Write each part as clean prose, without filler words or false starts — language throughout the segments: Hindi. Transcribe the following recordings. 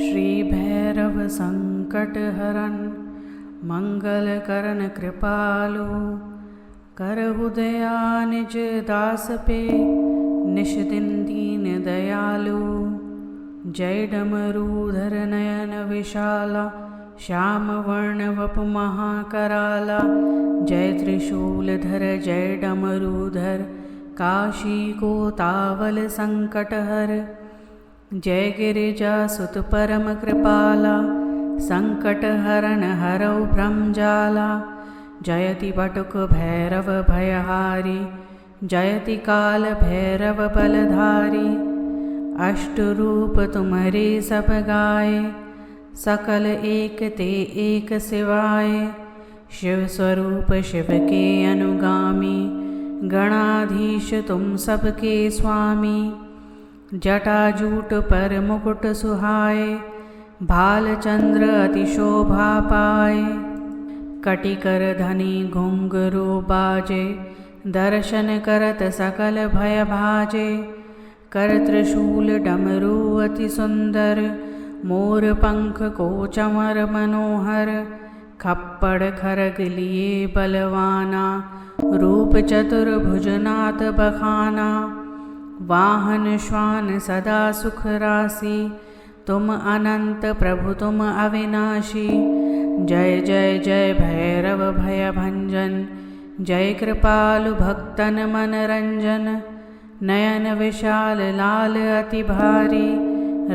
श्री भैरव संकट हरन मंगल करन कृपालु। करहु दया निज दास पे निश दिन दीन दयालु। जय डमरूधर नयन विशाला श्याम वर्ण वपु महाकराला। जय त्रिशूलधर जय डमरूधर काशी को तावल संकट हर। जय गिरिजा सुत परम कृपाला संकट हरन हरौ भ्रमजाला। जयति बटुक भैरव भयहारी जयति काल भैरव बलधारी। अष्ट रूप तुम्हारे सब गाए सकल एक ते एक सिवाय। शिव स्वरूप शिव के अनुगामी गणाधीश तुम सबके स्वामी। जटाजूट पर मुकुट सुहाए भाल चंद्र अति शोभा पाए। कटिकर धनी घुंघरू बाजे दर्शन करत सकल भय भाजे। कर त्रिशूल डमरू अति सुंदर मोर पंख को चमर मनोहर। खप्पड़ खरग लिए बलवाना रूप चतुर्भुजनाथ बखाना। वाहन श्वान सदा सुख राशि तुम अनंत प्रभु तुम अविनाशी। जय जय जय भैरव भय भंजन जय कृपालु भक्तन मन रंजन। नयन विशाल लाल अति भारी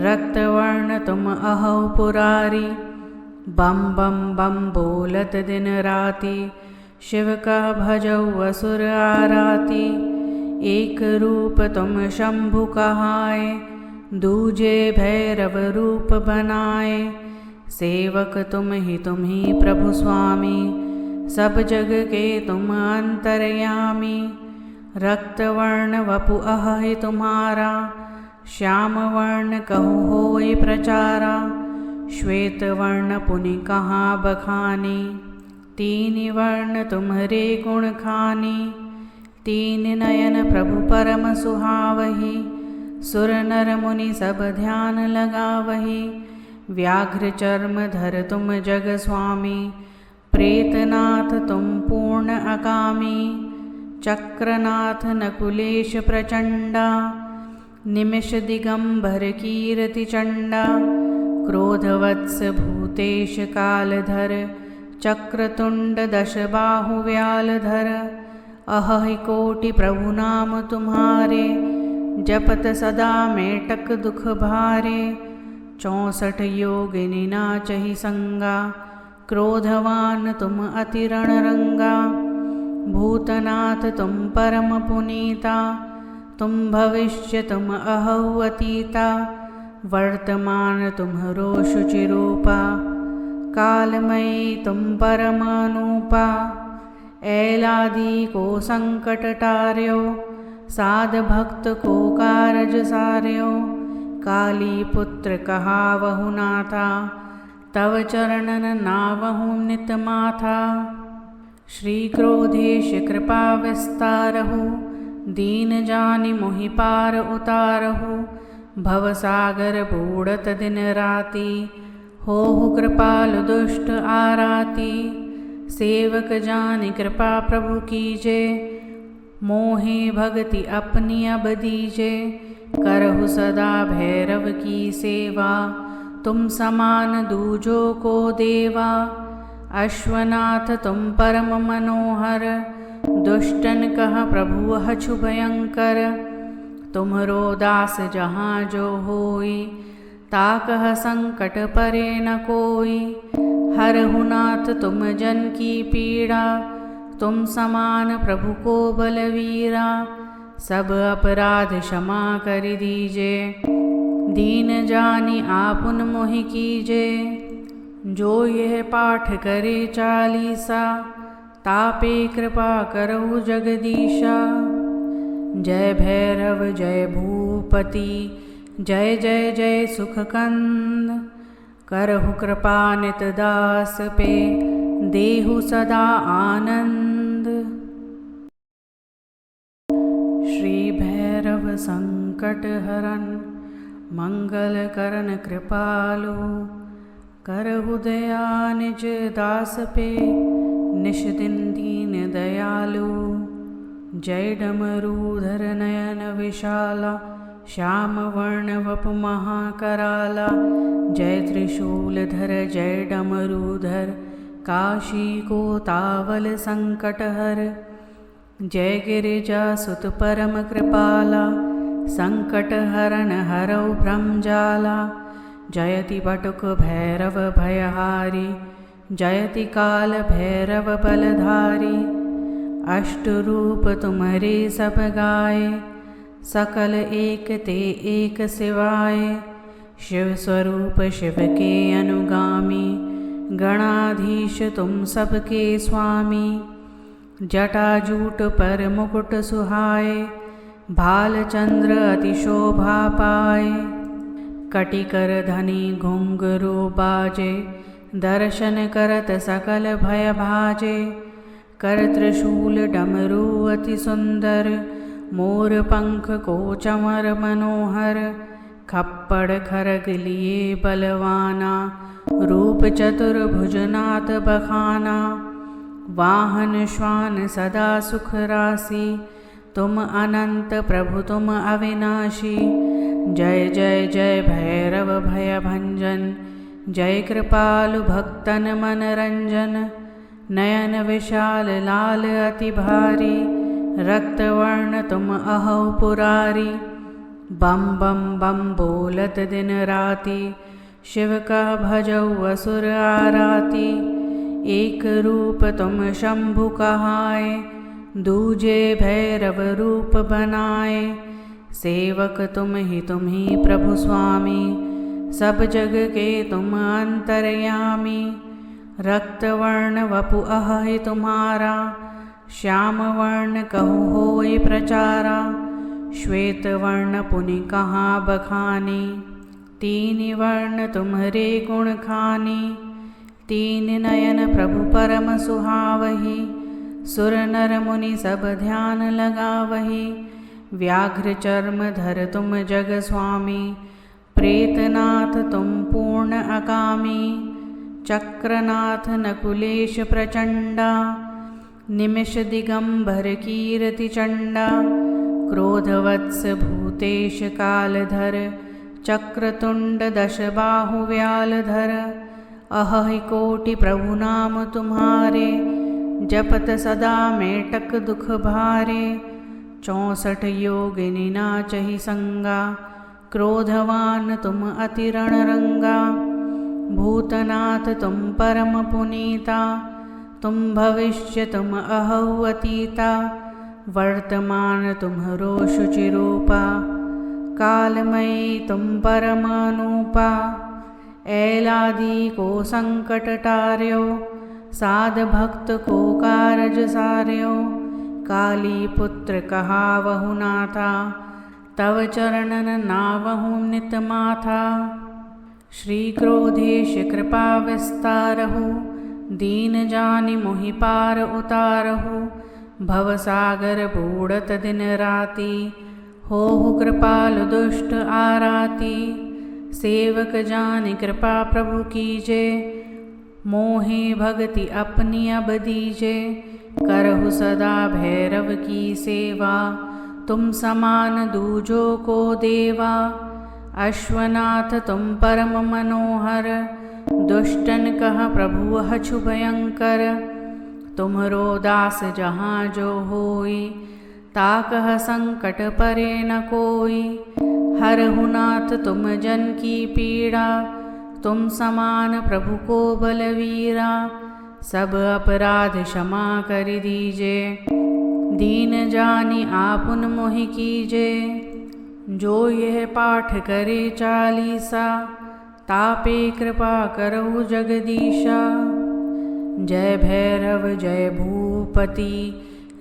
रक्त वर्ण तुम अहौ पुरारी। बम बम बम बोलत दिन राति शिव का भजौ असुर आराती। एक रूप तुम शंभु कहाए दूजे भैरव रूप बनाए। सेवक तुम ही प्रभु स्वामी सब जग के तुम अंतर्यामी। रक्त वर्ण वपु अहि तुम्हारा श्याम वर्ण कहु होय प्रचारा। श्वेत वर्ण पुनि कहाँ बखानी तीन वर्ण तुम्हारे गुण खानी। तीन नयन प्रभु परम सुहावही सुर नर मुनि सब ध्यान लगावही। व्याघ्र चर्म धर तुम जग स्वामी प्रेतनाथ तुम पूर्ण अकामी। चक्रनाथ नकुलेश प्रचंडा निमिष दिगंबर कीर्ति चंडा। क्रोधवत्स भूतेश कालधर चक्रतुंड दश बाहु व्यालधर। अहहि कोटि प्रभु नाम तुम्हारे जपत सदा मेटक दुख भारे। 64 योगिनी नाचहि संगा क्रोधवान तुम अति रणरंगा। भूतनाथ तुम परम पुनीता तुम भविष्य तुम अहौ अतीता। वर्तमान तुम्हरो शुचिरूपा कालमयी तुम परमानूपा। ऐलादि को संकट टार्यो साध भक्त को कारज सार्यो। काली पुत्र कहावहु नाथा तव चरणन नावहु नित माथा। श्री क्रोधेश कृपा विस्तारहु दीन जानि मोहि पार उतारहु। भवसागर बूढ़त दिन राति होहु कृपालु दुष्ट आराती। सेवक जानि कृपा प्रभु कीजे मोहे भगति अपनी अब दीजे। करहु सदा भैरव की सेवा तुम समान दूजो को देवा। अश्वनाथ तुम परम मनोहर दुष्टन कह प्रभु हछु भयंकर। तुम्हरो दास जहाँ जो होई ताकह संकट परे न कोई। हरहु नाथ तुम जन की पीड़ा तुम समान प्रभु को बलवीरा। सब अपराध क्षमा कर दीजे दीन जानि आपुन मोहि कीजे। जो यह पाठ करे 40 तापे कृपा करहु जगदीशा। जय भैरव जय भूपति जय जय जय सुखकंद। करहु कृपा नित दास पे देहु सदा आनंद। श्री भैरव संकट हरन मंगल करन कृपालु, करहु दया निज दास पे, निश दिन दीन दयालु। जय डमरूधर नयन विशाला, श्याम वर्ण वपु महाकराला। जय त्रिशूलधर जय डमरूधर, काशी को तावल संकट हर। जय गिरिजा सुत परम कृपाला, संकट हरन हरौ ब्रह्मजाला। जयति बटुक भैरव भयहारी, जयति काल भैरव बलधारी। अष्ट रूप तुम्हारे सब गाए, सकल एक ते एक सिवाय। शिव स्वरूप शिव के अनुगामी, गणाधीश तुम सबके स्वामी। जटाजूट पर मुकुट सुहाए, भाल चंद्र अति शोभा पाए। कटिकर धनी घुंघरू बाजे, दर्शन करत सकल भय भाजे। कर त्रिशूल डमरू अति सुंदर, मोर पंख को चमर मनोहर। खप्पड़ खरग लिए बलवाना, रूप चतुर्भुजनाथ बखाना। वाहन श्वान सदा सुख राशि, तुम अनंत प्रभु तुम अविनाशी। जय जय जय भैरव भय भंजन, जय कृपालु भक्तन मन रंजन। नयन विशाल लाल अति भारी, रक्तवर्ण तुम अहौ पुरारी। बम बम बम बोलत दिन राति, शिव का भजौ असुर आराती। एक रूप तुम शंभु कहाए, दूजे भैरव रूप बनाए। सेवक तुम ही प्रभु स्वामी, सब जग के तुम अंतर्यामी। रक्तवर्ण वपु अहि तुम्हारा, श्याम वर्ण कहु होय प्रचारा। श्वेत वर्ण पुनि कहाँ बखानी, तीन वर्ण तुम्हारे गुण खानी। तीन नयन प्रभु परम सुहावही, सुर नर मुनि सब ध्यान लगावही। व्याघ्र चर्म धर तुम जग स्वामी, प्रेतनाथ तुम पूर्ण अकामी। चक्रनाथ नकुलेश प्रचंडा, निमिष दिगंबर कीर्ति चंडा। क्रोधवत्स भूतेश कालधर, चक्रतुंड दश बाहु व्यालधर। अहहि कोटि प्रभु नाम तुम्हारे, जपत सदा मेटक दुख भारे। 64 योगिनी नाचहि संगा, क्रोधवान तुम अति रणरंगा। भूतनाथ तुम परम पुनीता, तुम भविष्य तुम अहौ अतीता। वर्तमान तुम्हरो शुचिरूपा, कालमयी तुम परम अनूपा। ऐलादि को संकट टार्यो, साध भक्त को कारज सार्यो। काली पुत्र कहावहु नाथा, तव चरणन नावहु नित माथा। श्री क्रोधेश कृपा विस्तारहु, दीन जानि मोहि पार उतारहु। भवसागर बूढ़त दिन राति, होहु कृपालु दुष्ट आराती। सेवक जानि कृपा प्रभु कीजे, मोहे भगति अपनी अब दीजे। करहु सदा भैरव की सेवा, तुम समान दूजो को देवा। अश्वनाथ तुम परम मनोहर, दुष्टन कह प्रभु हछु भयंकर। तुम्हरो दास जहाँ जो होई, ताकह संकट परे न कोई। हरहु नाथ तुम जन की पीड़ा, तुम समान प्रभु को बलवीरा। सब अपराध क्षमा कर दीजे, दीन जानि आपुन मोहि कीजे। जो यह पाठ करे चालीसा, तापे कृपा करहु जगदीशा। जय भैरव जय भूपति,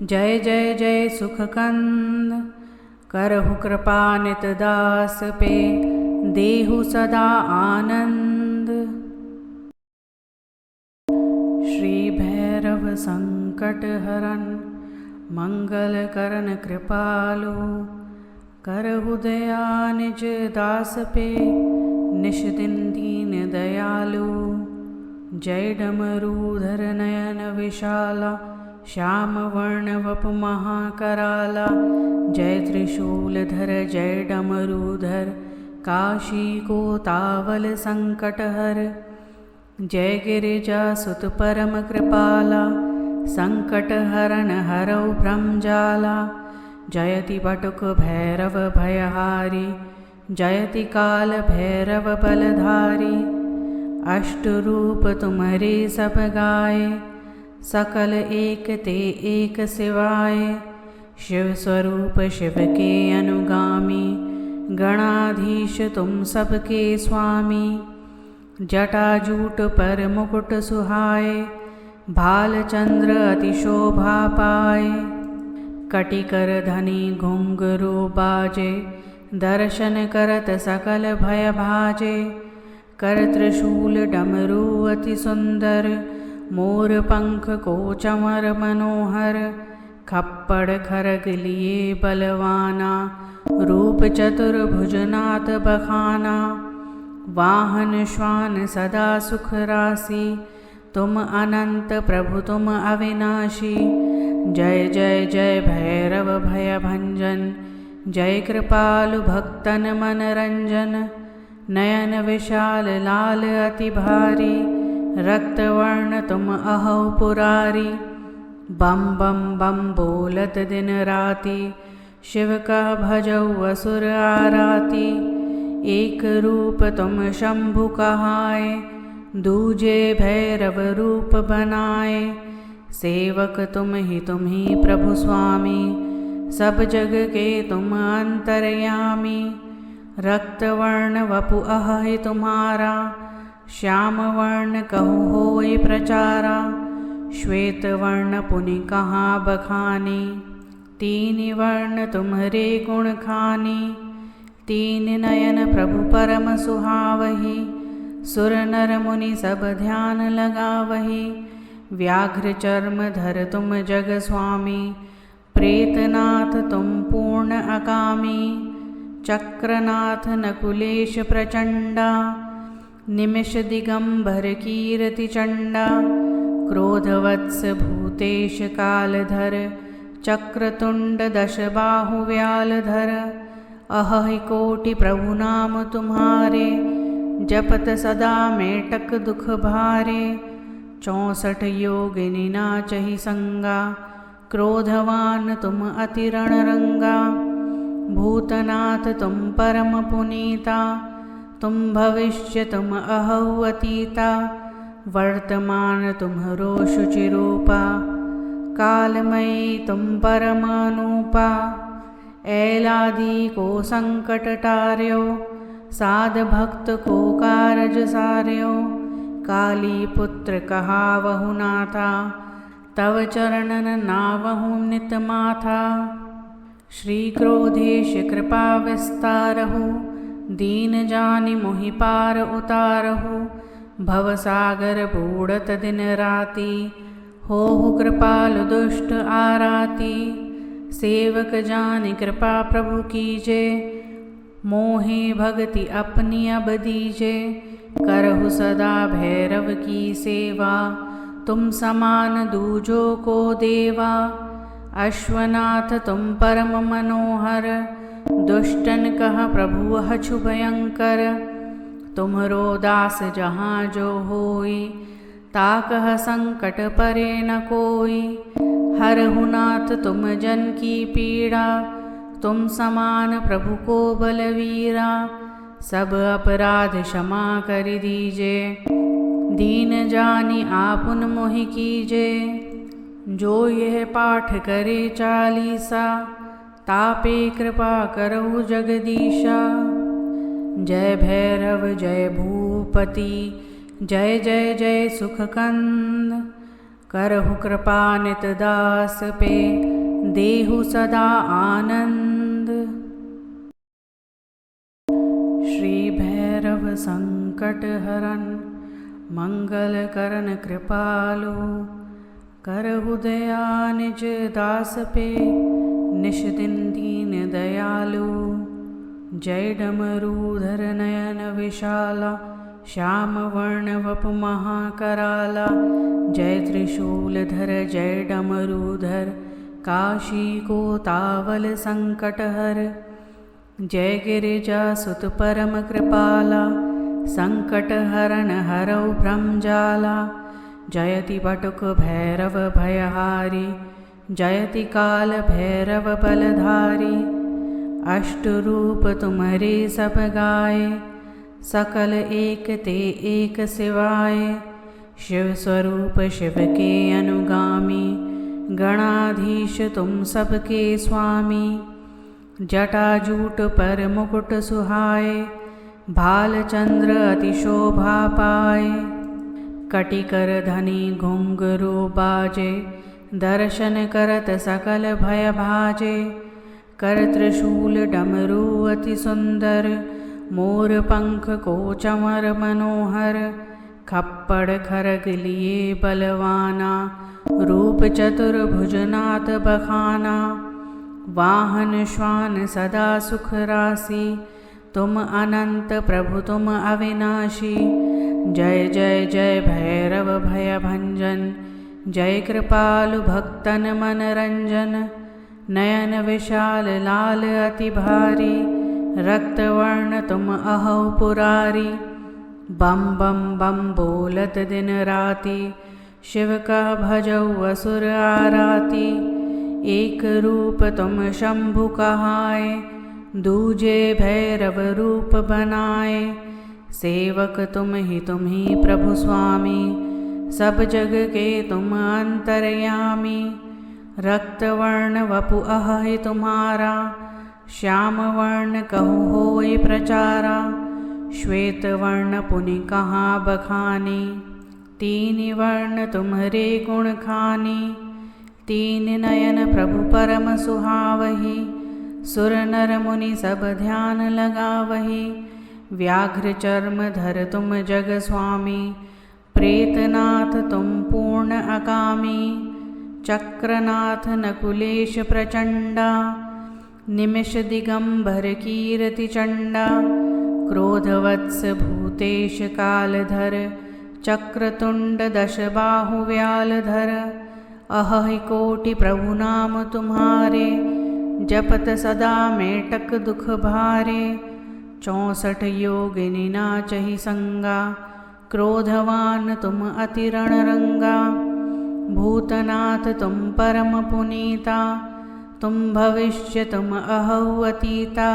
जय जय जय सुखकंद। करहु कृपा नित दास पे, देहु सदा आनंद। श्री भैरव संकट हरन, मंगल करन कृपालु। करहु दया निज दास पे, निश दिन दीन दयालु। जय डमरूधर नयन विशाला, श्याम वर्ण वप महाकराला। जय त्रिशूलधर जय डमरूधर, काशी को तावल संकट हर। जय गिरिजा सुत परम कृपाला, संकट हरन हरौ ब्रह्मजाला। जयति बटुक भैरव भयहारी, जयति काल भैरव बलधारी। अष्ट रूप तुम्हारे सब गाए, सकल एक ते एक सिवाय। शिव स्वरूप शिव के अनुगामी, गणाधीश तुम सबके स्वामी। जटाजूट पर मुकुट सुहाए, भाल चंद्र अति शोभा पाए। कटिकर धनी घुंघरू बाजे, दर्शन करत सकल भय भाजे। कर त्रिशूल डमरू अति सुंदर, मोर पंख को चमर मनोहर। खप्पड़ खरग लिए बलवाना, रूप चतुर्भुजनाथ बखाना। वाहन श्वान सदा सुख राशि, तुम अनंत प्रभु तुम अविनाशी। जय जय जय भैरव भय भंजन, जय कृपालु भक्तन मन रंजन। नयन विशाल लाल अति भारी, रक्तवर्ण तुम अहो पुरारी। बम बम बम बोलत दिन राति, शिव का भजौ असुर आराती। एक रूप तुम शंभु कहाए, दूजे भैरव रूप बनाए। सेवक तुम ही प्रभु स्वामी, सब जग के तुम अंतर्यामी। रक्तवर्ण वपु अहि तुम्हारा, श्याम वर्ण कहु होय प्रचारा। श्वेत वर्ण पुनि कहाँ बखानी, तीन वर्ण तुम्हारे गुण खानी। तीन नयन प्रभु परम सुहावही, सुर नर मुनि सब ध्यान लगावही। व्याघ्र चर्म धर तुम जग स्वामी, प्रेतनाथ तुम पूर्ण अकामी। चक्रनाथ नकुलेश प्रचंडा, निमिष दिगंबर कीर्ति चंडा। क्रोधवत्स भूतेश कालधर, चक्रतुंड दश बाहु व्यालधर। अहि कोटि प्रभु नाम तुम्हारे, जपत सदा मेटक दुख भारे। 64 योगिनी नाचहि संगा, क्रोधवान तुम अति रणरंगा। भूतनाथ तुम परम पुनीता, तुम भविष्य तुम अहौ अतीता। वर्तमान तुम्हरो शुचिरूपा, कालमयी तुम परमानूपा। ऐलादि को संकट टार्यो, साध भक्त को कारज सार्यो। काली पुत्र कहावहु नाथा, तव चरणन नावहु नित माथा। श्री क्रोधेश कृपा विस्तारहु, दीन जानि मोहि पार उतारहु। भवसागर बूढ़त दिन राति, होहु कृपालु दुष्ट आराती। सेवक जानि कृपा प्रभु कीजे, मोहे भगति अपनी अब दीजे। करहु सदा भैरव की सेवा, तुम समान दूजो को देवा। अश्वनाथ तुम परम मनोहर, दुष्टन कह प्रभु अछु भयंकर। तुम्हरो दास जहाँ जो होई, ताकह संकट परे न कोई। हरहु नाथ तुम जन की पीड़ा, तुम समान प्रभु को बलवीरा। सब अपराध क्षमा कर दीजे, दीन जानि आपुन मोहि कीजे। जो यह पाठ करे चालीसा, तापे कृपा करहु जगदीशा। जय भैरव जय भूपति, जय जय जय सुखकंद। करहु कृपा नित दास पे, देहु सदा आनंद। श्री भैरव संकट हरन, मंगल करन कृपालु। करहु दया निज दास पे, निश दिन दीन दयालु। जय डमरूधर नयन विशाला, श्याम वर्ण वपु महाकराला। जय त्रिशूलधर जय डमरूधर, काशी को तावल संकटहर। जय गिरिजासुत परम कृपाला, संकट हरण हरौ भ्रमजाला। जयति बटुक भैरव भयहारी, जयति काल भैरव बलधारी। अष्ट रूप तुम्हारे सब गाए, सकल एक ते एक सिवाय। शिव स्वरूप शिव के अनुगामी, गणाधीश तुम सबके स्वामी। जटाजूट पर मुकुट सुहाए, भाल चंद्र अति शोभा पाए। कटिकर धनी घुंघरू बाजे, दर्शन करत सकल भय भाजे। कर त्रिशूल डमरू अति सुंदर, मोर पंख को चमर मनोहर। खप्पड़ खरग लिए बलवाना, रूप चतुर्भुजनाथ बखाना। वाहन श्वान सदा सुख राशि, तुम अनंत प्रभु तुम अविनाशी। जय जय जय भैरव भय भंजन, जय कृपालु भक्तन मन रंजन। नयन विशाल लाल अति भारी, रक्त वर्ण तुम अहौ पुरारी। बम बम बम बोलत दिन राति, शिव का भजौ असुर आराती। एक रूप तुम शंभु कहाए, दूजे भैरव रूप बनाए। सेवक तुम ही प्रभु स्वामी, सब जग के तुम अंतर्यामी। रक्त वर्ण वपु अहि तुम्हारा, श्याम वर्ण कहु होय प्रचारा। श्वेत वर्ण पुनि कहाँ बखानी, तीन वर्ण तुम्हारे गुण खानी। तीन नयन प्रभु परम सुहावही, सुर नर मुनि सब ध्यान लगावही। व्याघ्र चर्म धर तुम जग स्वामी, प्रेतनाथ तुम पूर्ण अकामी। चक्रनाथ नकुलेश प्रचंडा, निमिष दिगंबर कीर्ति चंडा। क्रोधवत्स भूतेश कालधर, चक्रतुंड दश बाहु व्यालधर। अहि कोटि प्रभु नाम तुम्हारे, जपत सदा मेटक दुख भारे। 64 योगिनी नाचहि संगा, क्रोधवान तुम अति रणरंगा। भूतनाथ तुम परम पुनीता, तुम भविष्य तुम अहौ अतीता।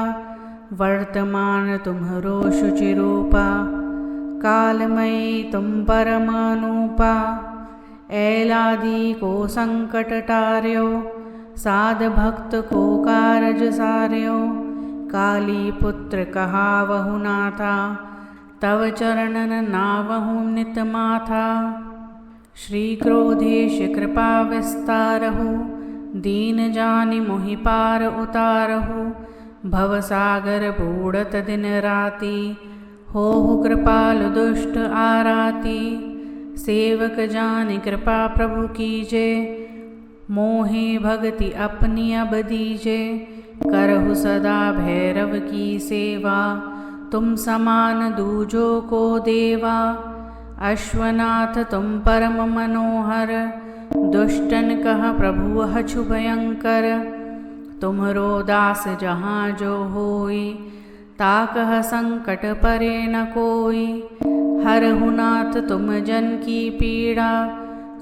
वर्तमान तुम्हरो शुचिरूपा, कालमयी तुम परमानूपा। ऐलादि को संकट टार्यो, साध भक्त को कारज सार्यो। काली पुत्र कहावहु नाथा, तव चरणन नावहु नित माथा। श्री क्रोधेश कृपा विस्तारहु, दीन जानि मोहि पार उतारहु। भवसागर बूढ़त दिन राति, होहु कृपालु दुष्ट आराती। सेवक जानि कृपा प्रभु कीजे, मोहे भगति अपनी अब दीजे। करहु सदा भैरव की सेवा, तुम समान दूजो को देवा। अश्वनाथ तुम परम मनोहर, दुष्टन कह प्रभु अछु भयंकर। तुम्हरो दास जहाँ जो होई, ताकह संकट परे न कोई। हरहु नाथ तुम जन की पीड़ा,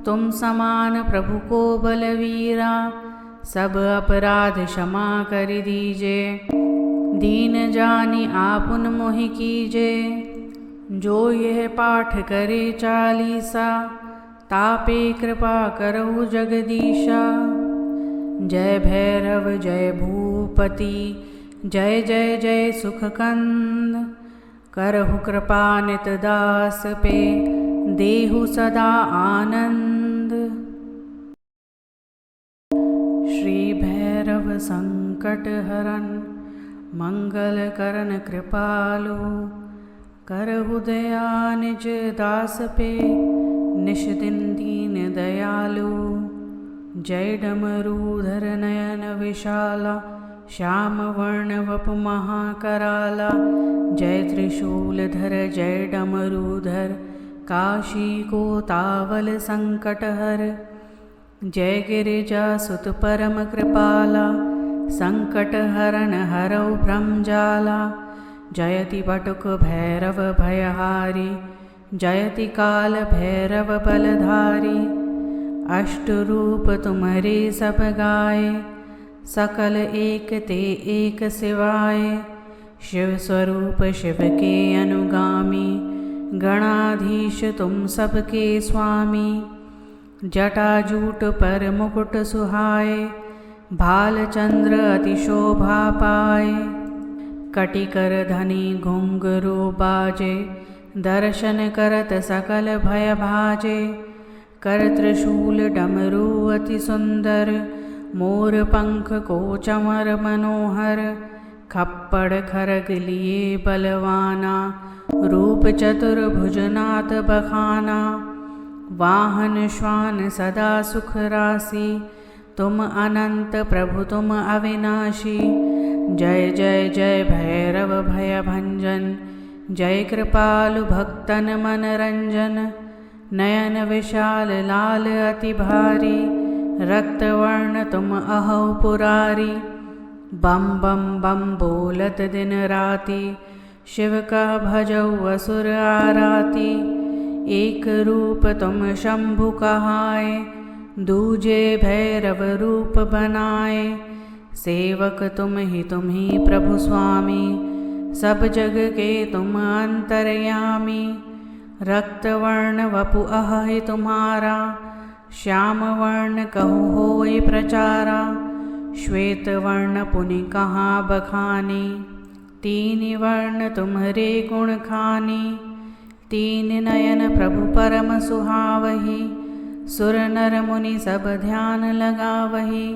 तुम समान प्रभु को बलवीरा। सब अपराध क्षमा कर दीजे, दीन जानि आपुन मोहि कीजे। जो यह पाठ करे चालीसा, तापे कृपा करहु जगदीशा। जय भैरव जय भूपति, जय जय जय सुखकंद। करहु कृपा नित दास पे, देहु सदा आनंद। श्री भैरव संकट हरन, मंगल करन कृपालु। करहु दया निज दास पे, निश दिन दीन दयालु। जय डमरूधर नयन विशाला, श्याम वर्ण वपु महाकराला। जय त्रिशूलधर जय डमरूधर, काशी को तावल संकटहर। जय गिरिजासुत परम कृपाला, संकट हरण हरौ भ्रमजाला। जयति बटुक भैरव भयहारी, जयति काल भैरव बलधारी। अष्ट रूप तुम्हारे सब गाए, सकल एक ते एक सिवाय। शिव स्वरूप शिव के अनुगामी, गणाधीश तुम सबके स्वामी। जटाजूट पर मुकुट सुहाए, भाल चंद्र अति शोभा पाए। कटिकर धनी घुंघरू बाजे, दर्शन करत सकल भय भाजे। कर त्रिशूल डमरू अति सुंदर, मोर पंख को चमर मनोहर। खप्पड़ खरग लिए बलवाना, रूप चतुर्भुजनाथ बखाना। वाहन श्वान सदा सुख राशि, तुम अनंत प्रभु तुम अविनाशी। जय जय जय भैरव भय भंजन, जय कृपालु भक्तन मन रंजन। नयन विशाल लाल अति भारी, रक्तवर्ण तुम अहो पुरारी। बम बम बम बोलत दिन राति, शिव का भजौ असुर आराती। एक रूप तुम शंभु कहाए, दूजे भैरव रूप बनाए। सेवक तुम ही प्रभु स्वामी, सब जग के तुम अंतर्यामी। रक्तवर्ण वपु अहि तुम्हारा, श्याम वर्ण कहु होय प्रचारा। श्वेत वर्ण पुनि कहाँ बखानी, तीन वर्ण तुम्हारे गुण खानी। तीन नयन प्रभु परम सुहावही, सुर नर मुनि सब ध्यान लगावही।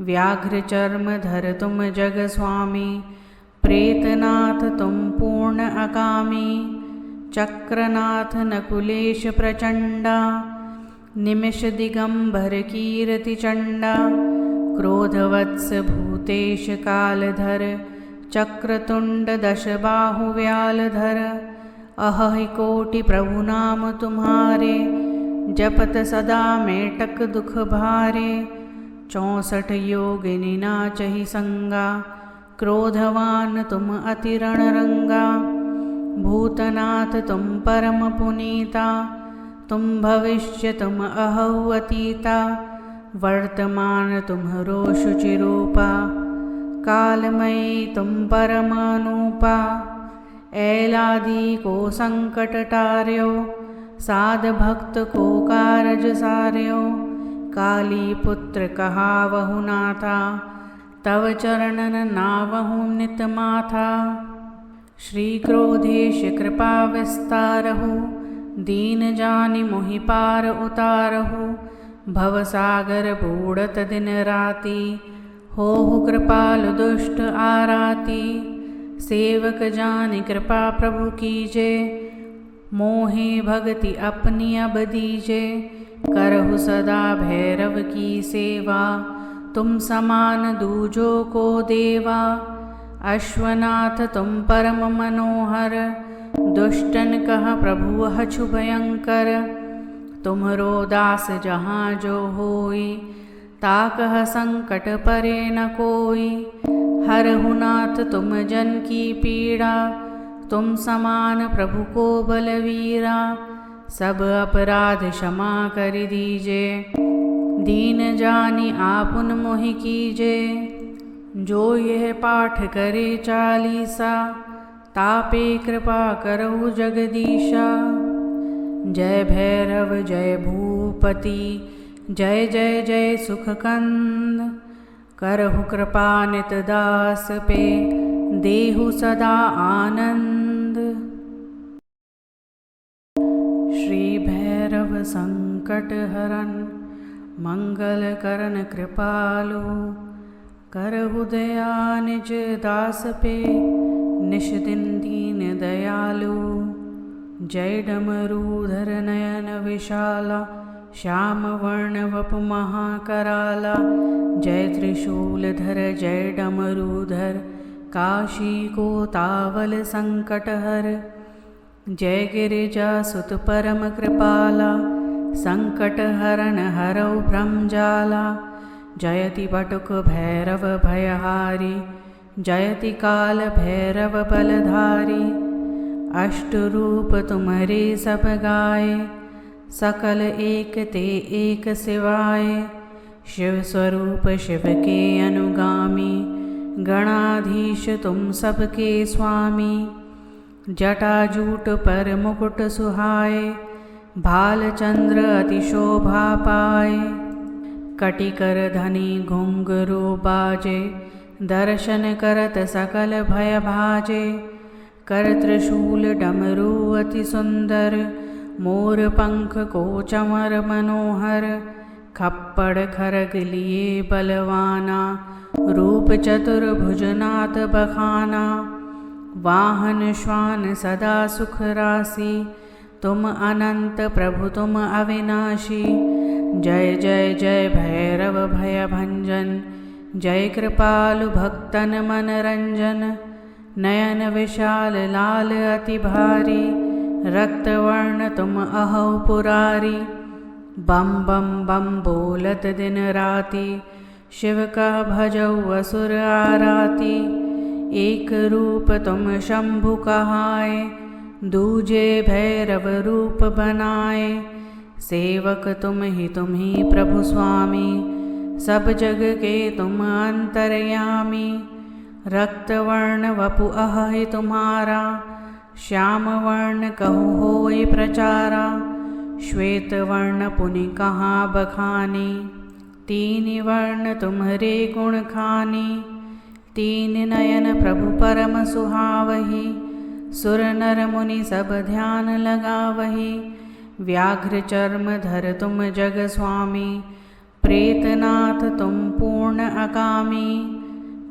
व्याघ्र चर्म धर तुम जग स्वामी, प्रेतनाथ तुम पूर्ण अकामी। चक्रनाथ नकुलेश प्रचंडा, निमिष दिगंबर कीर्ति चंडा। क्रोधवत्स भूतेश कालधर, चक्रतुंड दश बाहु व्यालधर। अहि कोटि प्रभु नाम तुम्हारे, जपत सदा मेटक दुख भारे। 64 योगिनी नाचहि संगा, क्रोधवान तुम अति रणरंगा। भूतनाथ तुम परम पुनीता, तुम भविष्य तुम अहौ अतीता। वर्तमान तुम्हरो शुचिरूपा, कालमयी तुम परमानूपा। ऐलादि को संकट टार्यो, साध भक्त को कारज सार्यो। काली पुत्र कहावहु नाथा, तव चरणन नावहु नित माथा। श्री क्रोधेश कृपा विस्तारहु, दीन जानि मोहि पार उतारहु। भवसागर बूढ़त दिन राति, होहु कृपालु दुष्ट आराती। सेवक जानि कृपा प्रभु कीजे, मोहे भगति अपनी अब दीजे। करहु सदा भैरव की सेवा, तुम समान दूजो को देवा। अश्वनाथ तुम परम मनोहर, दुष्टन कह प्रभु हछु भयंकर। तुम्हरो दास जहाँ जो होई, ताकह संकट परे न कोई। हरहु नाथ तुम जन की पीड़ा, तुम समान प्रभु को बलवीरा। सब अपराध क्षमा कर दीजे, दीन जानि आपुन मोहि कीजे। जो यह पाठ करे चालीसा, तापे कृपा करहु जगदीशा। जय भैरव जय भूपति, जय जय जय सुखकंद। करहु कृपा नित दास पे, देहु सदा आनंद। श्री भैरव संकट हरन, मंगल करन कृपालु। करहु दया निज दास पे, निश दिन दीन दयालु। जय डमरूधर नयन विशाला, श्याम वर्ण वपु महाकराला। जय त्रिशूलधर जय डमरूधर, काशी को तावल संकट हर। जय गिरिजा सुत परम कृपाला, संकट हरण हरौ ब्रह्मजाला। जयति बटुक भैरव भयहारी, जयति काल भैरव बलधारी। अष्ट रूप तुम्हारे सब गाए, सकल एक ते एक सिवाय। शिव स्वरूप शिव के अनुगामी, गणाधीश तुम सबके स्वामी। जटाजूट पर मुकुट सुहाए, भाल चंद्र अति शोभा पाए। कटिकर धनी घुंघरू बाजे, दर्शन करत सकल भय भाजे। कर त्रिशूल डमरू अति सुंदर, मोर पंख को चमर मनोहर। खप्पड़ खरग लिए बलवाना, रूप चतुर्भुजनाथ बखाना। वाहन श्वान सदा सुख राशि, तुम अनंत प्रभु तुम अविनाशी। जय जय जय भैरव भय भंजन, जय कृपालु भक्तन मन रंजन। नयन विशाल लाल अति भारी, रक्तवर्ण तुम अहौ पुरारी। बम बम बम बोलत दिन राति, शिव का भजौ असुर आराती। एक रूप तुम शंभु कहाए, दूजे भैरव रूप बनाए। सेवक तुम ही प्रभु स्वामी, सब जग के तुम अंतर्यामी। रक्तवर्ण वपु अहि तुम्हारा, श्याम वर्ण कहु होय प्रचारा। श्वेत वर्ण पुनि कहाँ बखानी, तीन वर्ण तुम्हारे गुण खानी। तीन नयन प्रभु परम सुहावही, सुर नर मुनि सब ध्यान लगावही। व्याघ्र चर्म धर तुम जग स्वामी, प्रेतनाथ तुम पूर्ण अकामी।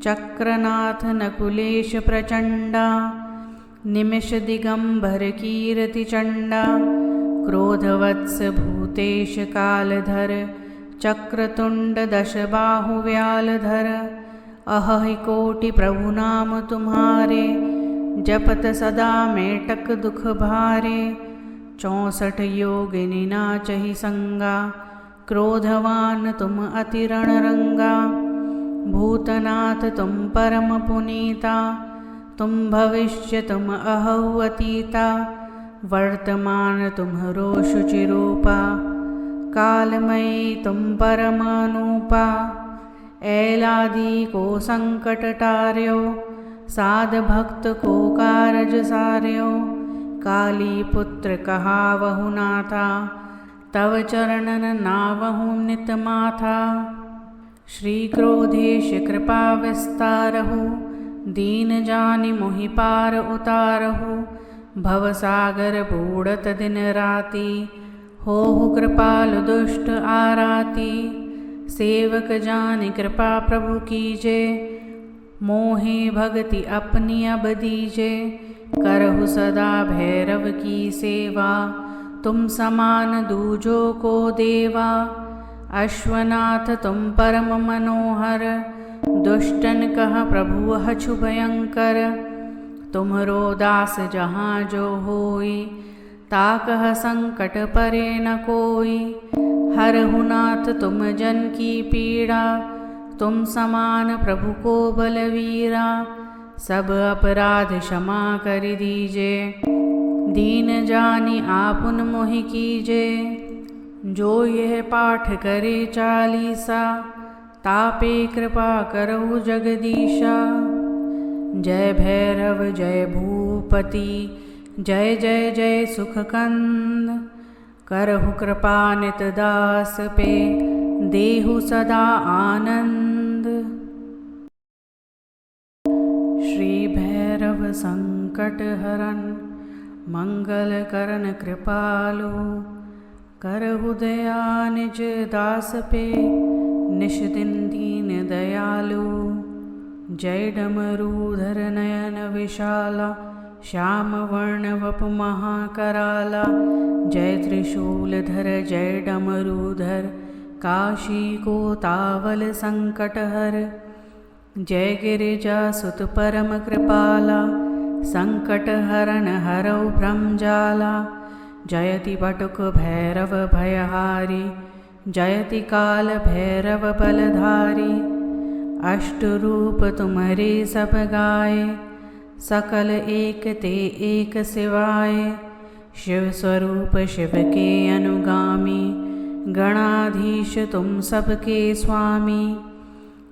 चक्रनाथ नकुलेश प्रचंडा, निमिष दिगंबर कीर्ति चंडा। क्रोधवत्स भूतेश कालधर, चक्रतुंड दश बाहु व्यालधर। अहि कोटि प्रभु नाम तुम्हारे, जपत सदा मेटक दुख भारे। 64 योगिनी नाचहि संगा, क्रोधवान तुम अति रणरंगा। भूतनाथ तुम परम पुनीता, तुम भविष्य तुम अहौ अतीता। वर्तमान तुम्हरो शुचिरूपा, कालमयी तुम परम अनूपा। ऐलादि को संकट टार्यो, साध भक्त को कारज सार्यो। काली पुत्र कहावहु नाथा, तव चरणन नावहु नित माथा। श्री क्रोधेश कृपा विस्तारहु, दीन जानि मोहि पार उतारहु। भवसागर बूढ़त दिन राति, होहु कृपालु दुष्ट आराती। सेवक जानि कृपा प्रभु कीजे, मोहे भगति अपनी अब दीजे। करहु सदा भैरव की सेवा, तुम समान दूजो को देवा। अश्वनाथ तुम परम मनोहर, दुष्टन कह प्रभु हछु भयंकर। तुम्हरो दास जहाँ जो होई, ताकह संकट परे न कोई। हरहु नाथ तुम जन की पीड़ा, तुम समान प्रभु को बलवीरा। सब अपराध क्षमा कर दीजे, दीन जानि आपुन मोहि कीजे। जो यह पाठ करे चालीसा, तापे कृपा करहु जगदीशा। जय भैरव जय भूपति, जय जय जय सुखकंद। करहु कृपा नित दास पे, देहु सदा आनंद। श्री भैरव संकट हरन, मंगल करन कृपालु। करहु दया निज दास पे, निश दिन दीन दयालु। जय डमरूधर नयन विशाला, श्याम वर्ण वपु महाकराला। जय त्रिशूलधर जय डमरूधर, काशी को तावल संकट हर। जय गिरिजा सुत परम कृपाला, संकट हरन हरौ ब्रह्मजाला। जयति बटुक भैरव भयहारी, जयति काल भैरव बलधारी। अष्ट रूप तुम्हारे सब गाए, सकल एक ते एक सिवाय। शिव स्वरूप शिव के अनुगामी, गणाधीश तुम सबके स्वामी।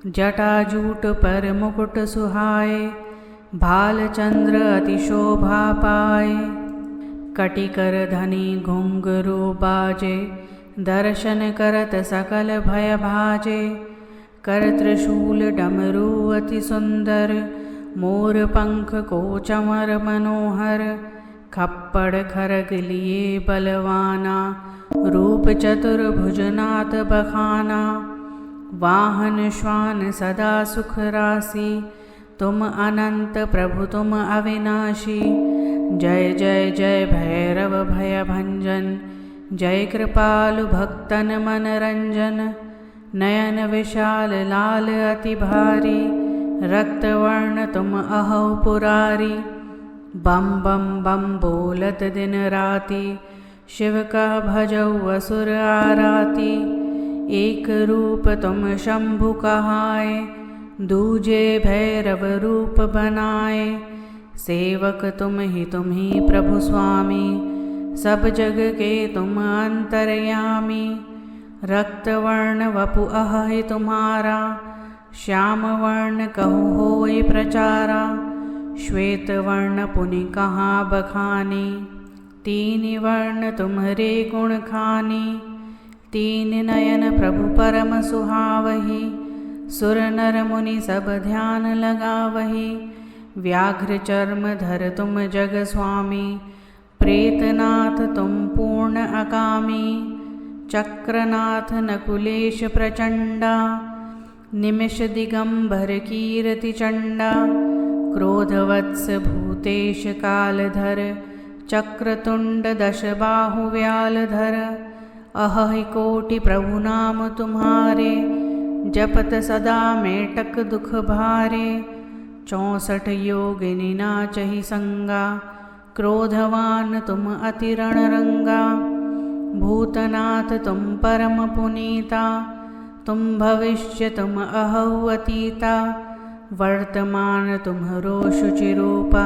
जटाजूट पर मुकुट सुहाए, भाल चंद्र अति शोभा पाए। कटिकर धनी घुंघरू बाजे, दर्शन करत सकल भय भाजे। कर त्रिशूल डमरू अति सुंदर, मोर पंख को चमर मनोहर। खप्पड़ खरग लिए बलवाना, रूप चतुर्भुजनाथ बखाना। वाहन श्वान सदा सुख राशि, तुम अनंत प्रभु तुम अविनाशी। जय जय जय भैरव भय भंजन, जय कृपालु भक्तन मन रंजन। नयन विशाल लाल अति भारी, रक्त वर्ण तुम अहो पुरारी। बम बम बम बोलत दिन राति, शिव का भजौ असुर आराती। एक रूप तुम शंभु कहाए, दूजे भैरव रूप बनाए। सेवक तुम ही प्रभु स्वामी, सब जग के तुम अंतर्यामी। रक्त वर्ण वपु अहि तुम्हारा, श्याम वर्ण कहु होय प्रचारा। श्वेत वर्ण पुनि कहाँ बखानी, तीन वर्ण तुम्हारे गुण खानी। तीन नयन प्रभु परम सुहावही, सुर नर मुनि सब ध्यान लगावही। व्याघ्र चर्म धर तुम जग स्वामी, प्रेतनाथ तुम पूर्ण अकामी। चक्रनाथ नकुलेश प्रचंडा, निमिष दिगंबर कीर्ति चंडा। क्रोधवत्स भूतेश कालधर, चक्रतुंड दश बाहु व्यालधर। अहि कोटि प्रभु नाम तुम्हारे, जपत सदा मेटक दुख भारे। 64 योगिनी नाचहि संगा, क्रोधवान तुम अति रणरंगा। भूतनाथ तुम परम पुनीता, तुम भविष्य तुम अहौ अतीता। वर्तमान तुम्हरो शुचिरूपा,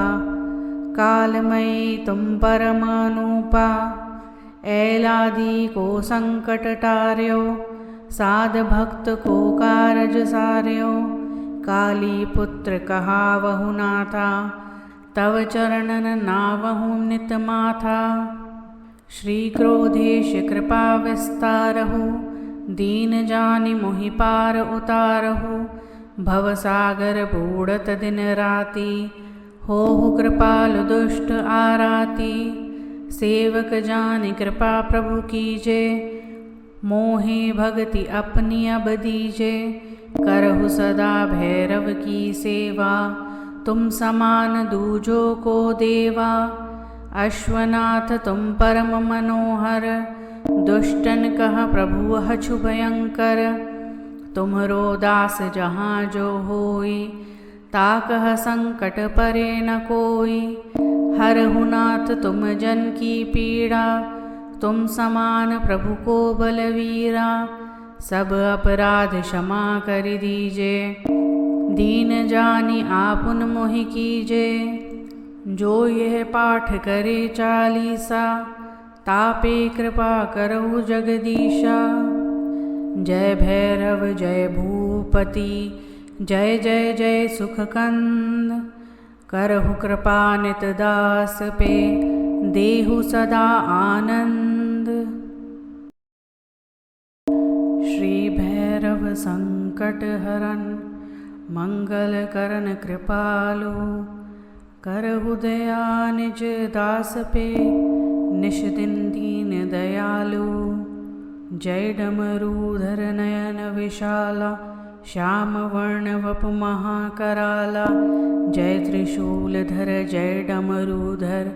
कालमयी तुम परम अनूपा। ऐलादि को संकट टार्यो, साध भक्त को कारज सार्यो। काली पुत्र कहावहु नाथा, तव चरणन नावहु नित माथा। श्री क्रोधेश कृपा विस्तारहु, दीन जानि मोहि पार उतारहु। भवसागर बूढ़त दिन राति, होहु कृपालु दुष्ट आराती। सेवक जानि कृपा प्रभु कीजे, मोहे भगति अपनी अब दीजे। करहु सदा भैरव की सेवा, तुम समान दूजो को देवा। अश्वनाथ तुम परम मनोहर, दुष्टन कह प्रभु अछु भयंकर। तुम्हरो दास जहाँ जो होई, ताकह संकट परे न कोई। हरहु नाथ तुम जन की पीड़ा, तुम समान प्रभु को बलवीरा। सब अपराध क्षमा कर दीजे, दीन जानि आपुन मोहि कीजे। जो यह पाठ करे चालीसा, तापे कृपा करहु जगदीशा। जय भैरव जय भूपति, जय जय जय सुखकंद। करहु कृपा नित दास पे, देहु सदा आनंद। श्री भैरव संकट हरन, मंगल करन कृपालु। करहु दया निज दास पे, निश दिन दीन दयालु। जय डमरूधर नयन विशाला, श्याम वर्ण वपु महाकराला, जय त्रिशूलधर जय डमरूधर,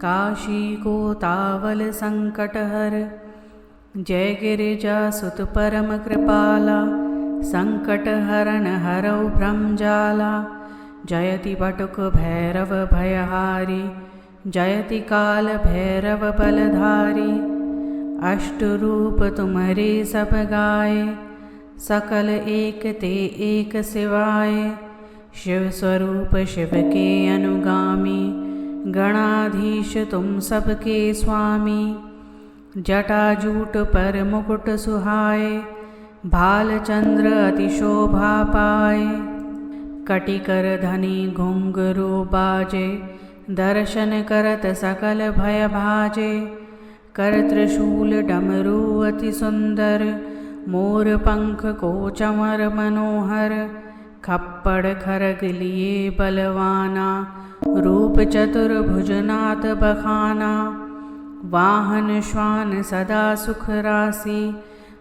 काशी को तावल संकटहर। जय गिरिजा सुत परम कृपाला, संकट हरण हरौ भ्रमजाला। जयति बटुक भैरव भयहारी, जयति काल भैरव बलधारी। अष्ट रूप तुम्हारे सब गाए, सकल एक ते एक सिवाय। शिव स्वरूप शिव के अनुगामी, गणाधीश तुम सबके स्वामी। जटाजूट पर मुकुट सुहाए, भाल चंद्र अति शोभा पाए। कटिकर धनी घुंघरू बाजे, दर्शन करत सकल भय भाजे। कर त्रिशूल डमरू अति सुंदर, मोर पंख को चमर मनोहर। खप्पड़ खरग लिए बलवाना, रूप चतुर्भुजनाथ बखाना। वाहन श्वान सदा सुख राशि,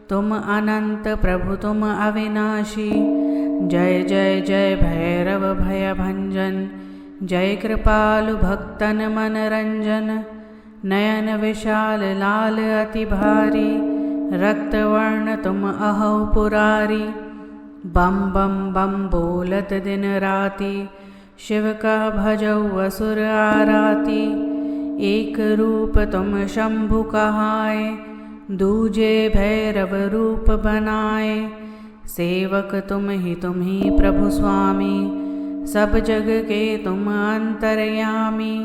तुम अनंत प्रभु तुम अविनाशी। जय जय जय भैरव भय भंजन, जय कृपालु भक्तन मन रंजन। नयन विशाल लाल अति भारी, रक्त वर्ण तुम अहौ पुरारी। बम बम बम बोलत दिन राति, शिव का भजौ असुर आराती। एक रूप तुम शंभु कहाए, दूजे भैरव रूप बनाए। सेवक तुम ही प्रभु स्वामी, सब जग के तुम अंतर्यामी।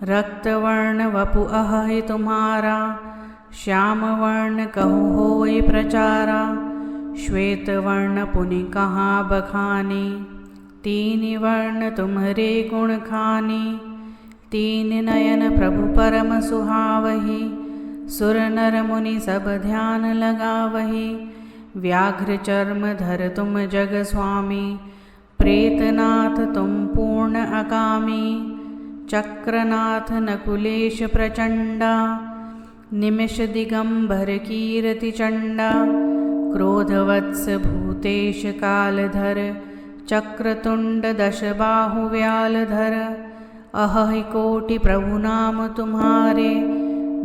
रक्त वर्ण वपु अहि तुम्हारा, श्याम वर्ण कहु होय प्रचारा। श्वेत वर्ण पुनि कहाँ बखानी, तीन वर्ण तुम्हारे गुण खानी। तीन नयन प्रभु परम सुहावही, सुर नर मुनि सब ध्यान लगावही। व्याघ्र चर्म धर तुम जग स्वामी, प्रेतनाथ तुम पूर्ण अकामी। चक्रनाथ नकुलेश प्रचंडा, निमिष दिगंबर कीर्ति चंडा। क्रोधवत्स भूतेश कालधर, चक्रतुंड दश बाहु व्यालधर। अहि कोटि प्रभु नाम तुम्हारे,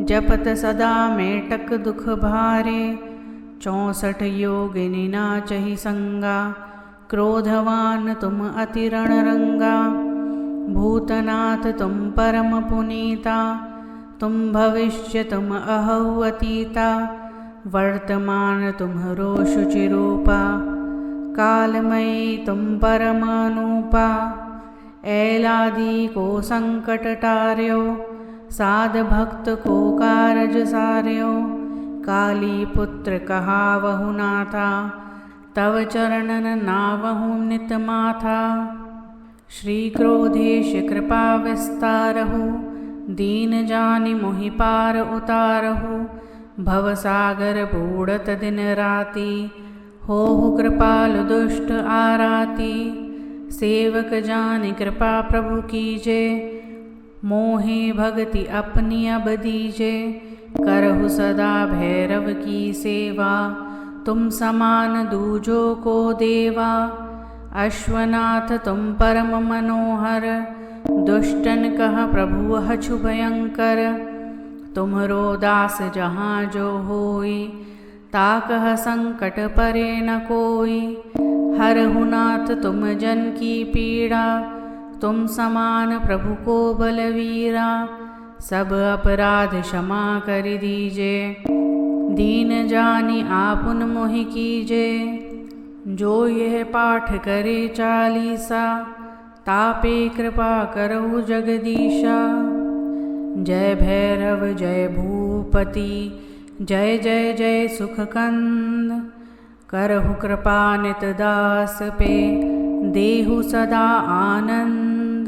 जपत सदा मेटक दुख भारे। 64 योगिनी नाचहि संगा, क्रोधवान तुम अति रणरंगा। भूतनाथ तुम परम पुनीता, तुम भविष्य तुम अहौ अतीता। वर्तमान तुम्हरो शुचिरूपा, कालमयी तुम परमानूपा। ऐलादि को संकट टार्यो, साध भक्त को कारज सार्यो। काली पुत्र कहावहु नाथा, तव चरणन नावहु नित माथा। श्री क्रोधेश कृपा विस्तारहु, दीन जानि मोहि पार उतारहु। भवसागर बूढ़त दिन राति, होहु कृपालु दुष्ट आराती। सेवक जानि कृपा प्रभु कीजे, मोहे भगति अपनी अब दीजे। करहु सदा भैरव की सेवा, तुम समान दूजो को देवा। अश्वनाथ तुम परम मनोहर, दुष्टन कह प्रभु हछु भयंकर। तुम्हरो दास जहाँ जो होई, ताकह संकट परे न कोई। हरहु नाथ तुम जन की पीड़ा, तुम समान प्रभु को बलवीरा। सब अपराध क्षमा कर दीजे, दीन जानि आपुन मोहि कीजे। जो यह पाठ करे चालीसा, तापे कृपा करहु जगदीशा। जय भैरव जय भूपति, जय जय जय सुखकंद। करहु कृपा नित दास पे, देहु सदा आनंद।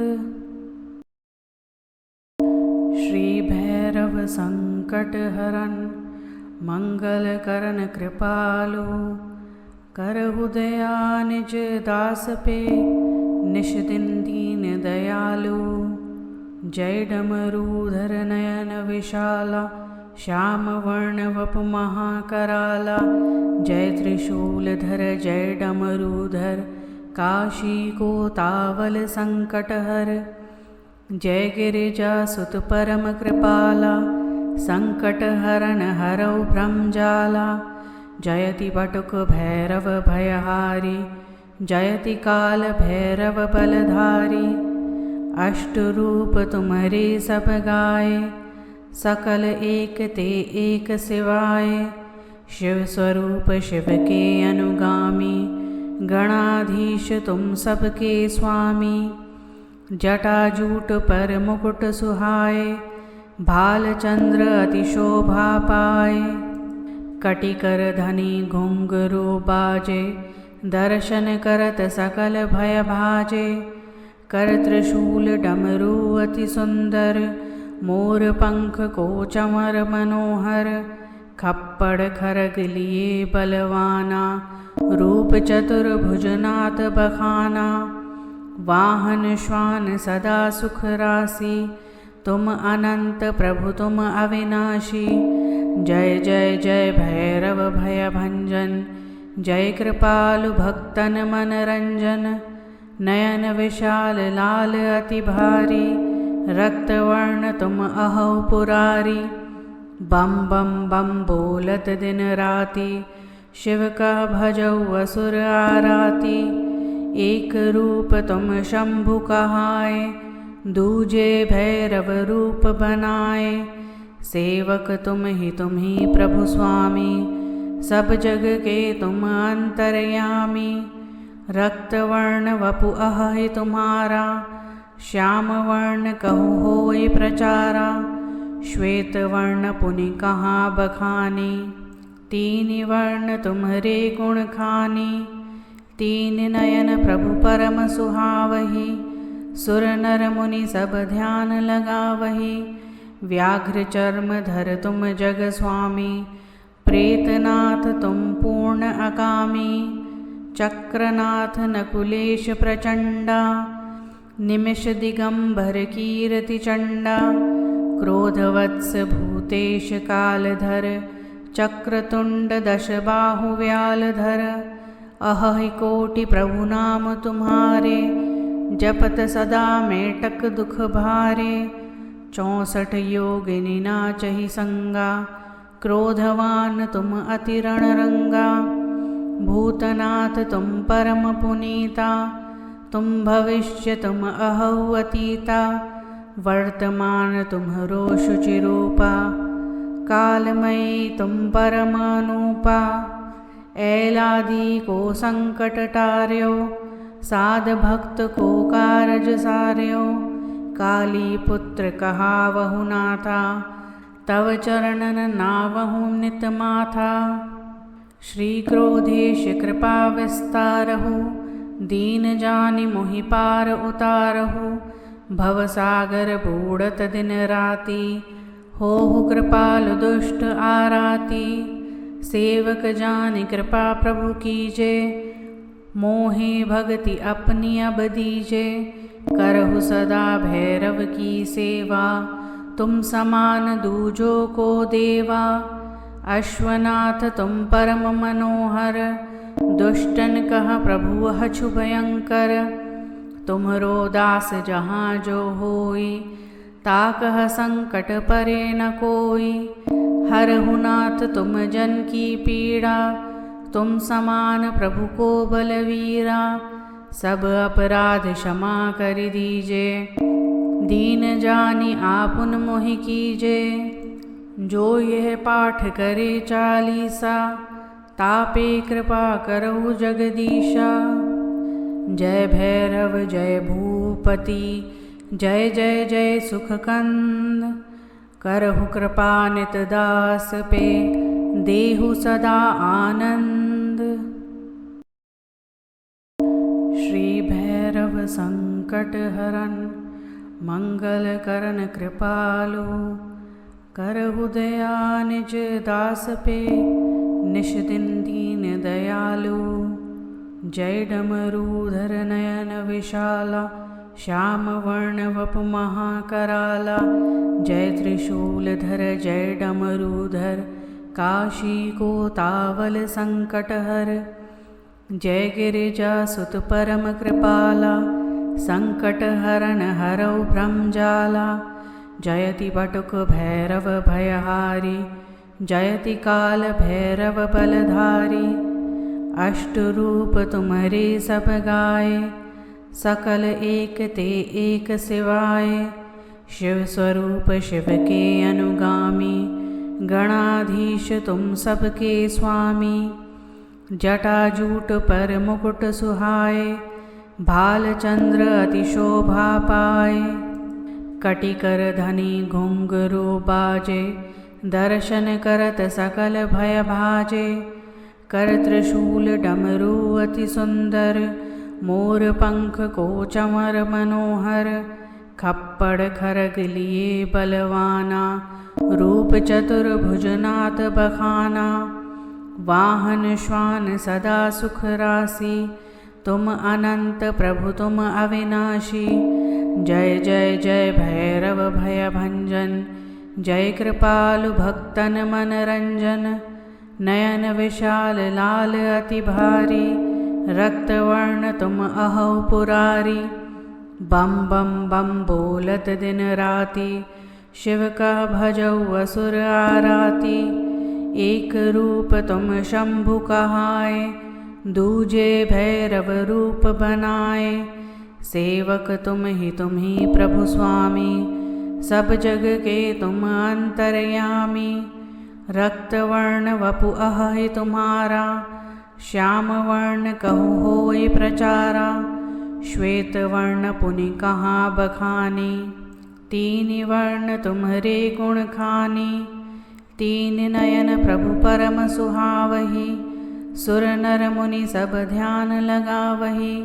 श्री भैरव संकट हरन, मंगल करन कृपालु। करहु दया निज दास पे, निश दिन दीन दयालु। जय डमरूधर नयन विशाला, श्याम वर्ण वपु महाकराला। जय त्रिशूलधर जय डमरूधर, काशी को तावल संकटहर। जय गिरिजासुत परम कृपाला, संकट हरण हरौ भ्रमजाला। जयति बटुक भैरव भयहारी, जयति काल भैरव बलधारी। अष्ट रूप तुम्हारे सब गाए, सकल एक ते एक सिवाय। शिव स्वरूप शिव के अनुगामी, गणाधीश तुम सबके स्वामी। जटाजूट पर मुकुट सुहाए, भाल चंद्र अति शोभा पाए। कटिकर धनी घुंघरू बाजे, दर्शन करत सकल भय भाजे। कर त्रिशूल डमरू अति सुंदर, मोर पंख को चमर मनोहर। खप्पड़ खरग लिए बलवाना, रूप चतुर्भुजनाथ बखाना। वाहन श्वान सदा सुख राशि, तुम अनंत प्रभु तुम अविनाशी। जय जय जय भैरव भय भंजन, जय कृपालु भक्तन मन रंजन। नयन विशाल लाल अति भारी, रक्तवर्ण तुम अहौ पुरारी। बम बम बम बोलत दिन राति, शिव का भजौ असुर आराती। एक रूप तुम शंभु कहाए, दूजे भैरव रूप बनाए। सेवक तुम ही प्रभु स्वामी, सब जग के तुम अंतर्यामी। रक्तवर्ण वपु अहि तुम्हारा, श्याम वर्ण कहु होय प्रचारा। श्वेत वर्ण पुनि कहाँ बखानी, तीन वर्ण तुम्हारे गुण खानी। तीन नयन प्रभु परम सुहावही, सुर नर मुनि सब ध्यान लगावही। व्याघ्र चर्म धर तुम जग स्वामी, प्रेतनाथ तुम पूर्ण अकामी। चक्रनाथ नकुलेश प्रचंडा, निमिष दिगंबर कीर्ति चंडा। क्रोधवत्स भूतेश कालधर, चक्रतुंड दश बाहु व्यालधर। अहि कोटि प्रभु नाम तुम्हारे, जपत सदा मेटक दुख भारे। 64 योगिनी नाचहि संगा, क्रोधवान तुम अति रणरंगा। भूतनाथ तुम परम पुनीता, तुम भविष्य तुम अहौ अतीता। वर्तमान तुम्हरो शुचिरूपा, कालमयी तुम परमानूपा। ऐलादि को संकट टार्यो, साध भक्त को कारज सार्यो। काली पुत्र कहावहु नाथा, तव चरणन नावहु नित माथा। श्री क्रोधेश कृपा विस्तारहु, दीन जानि मोहि पार उतारहु। भवसागर बूढ़त दिन राति, होहु कृपालु दुष्ट आराती। सेवक जानि कृपा प्रभु कीजे, मोहे भगति अपनी अब दीजे। करहु सदा भैरव की सेवा, तुम समान दूजो को देवा। अश्वनाथ तुम परम मनोहर, दुष्टन कह प्रभु हछु भयंकर। तुम्हरो दास जहाँ जो होई, ताकह संकट परे न कोई। हरहु नाथ तुम जन की पीड़ा, तुम समान प्रभु को बलवीरा। सब अपराध क्षमा कर दीजे, दीन जानि आपुन मोहि कीजे। जो यह पाठ करे चालीसा, तापे कृपा करहु जगदीशा। जय भैरव जय भूपति, जय जय जय सुखकंद। करहु कृपा नित दास पे, देहु सदा आनंद। श्री भैरव संकट हरन, मंगल करन कृपालु। करहु दया निज दास पे, निश दिन दीन दयालु। जय डमरूधर नयन विशाला, श्याम वर्ण वपु महाकराला। जय त्रिशूलधर जय डमरूधर, काशी को तावल संकट हर। जय गिरिजा सुत परम कृपाला, संकट हरण हरौ ब्रह्मजाला। जयति बटुक भैरव भयहारी, जयति काल भैरव बलधारी। अष्ट रूप तुम्हारे सब गाए, सकल एक ते एक सिवाय। शिव स्वरूप शिव के अनुगामी, गणाधीश तुम सबके स्वामी। जटाजूट पर मुकुट सुहाए, भाल चंद्र अति शोभा पाए। कटिकर धनी घुंघरू बाजे, दर्शन करत सकल भय भाजे। कर त्रिशूल डमरू अति सुंदर, मोर पंख को चमर मनोहर। खप्पड़ खरग लिए बलवाना, रूप चतुर्भुजनाथ बखाना। वाहन श्वान सदा सुख राशि, तुम अनंत प्रभु तुम अविनाशी। जय जय जय भैरव भय भंजन, जय कृपालु भक्तन मन रंजन। नयन विशाल लाल अति भारी, रक्तवर्ण तुम अहौ पुरारी। बम बम बम बोलत दिन राति, शिव का भजौ असुर आराती। एक रूप तुम शंभु कहाए, दूजे भैरव रूप बनाए। सेवक तुम ही प्रभु स्वामी, सब जग के तुम अंतर्यामी। रक्तवर्ण वपु अहि तुम्हारा, श्याम वर्ण कहु होय प्रचारा। श्वेत वर्ण पुनि कहाँ बखानी, तीन वर्ण तुम्हारे गुण खानी। तीन नयन प्रभु परम सुहावही, सुर नर मुनि सब ध्यान लगावही।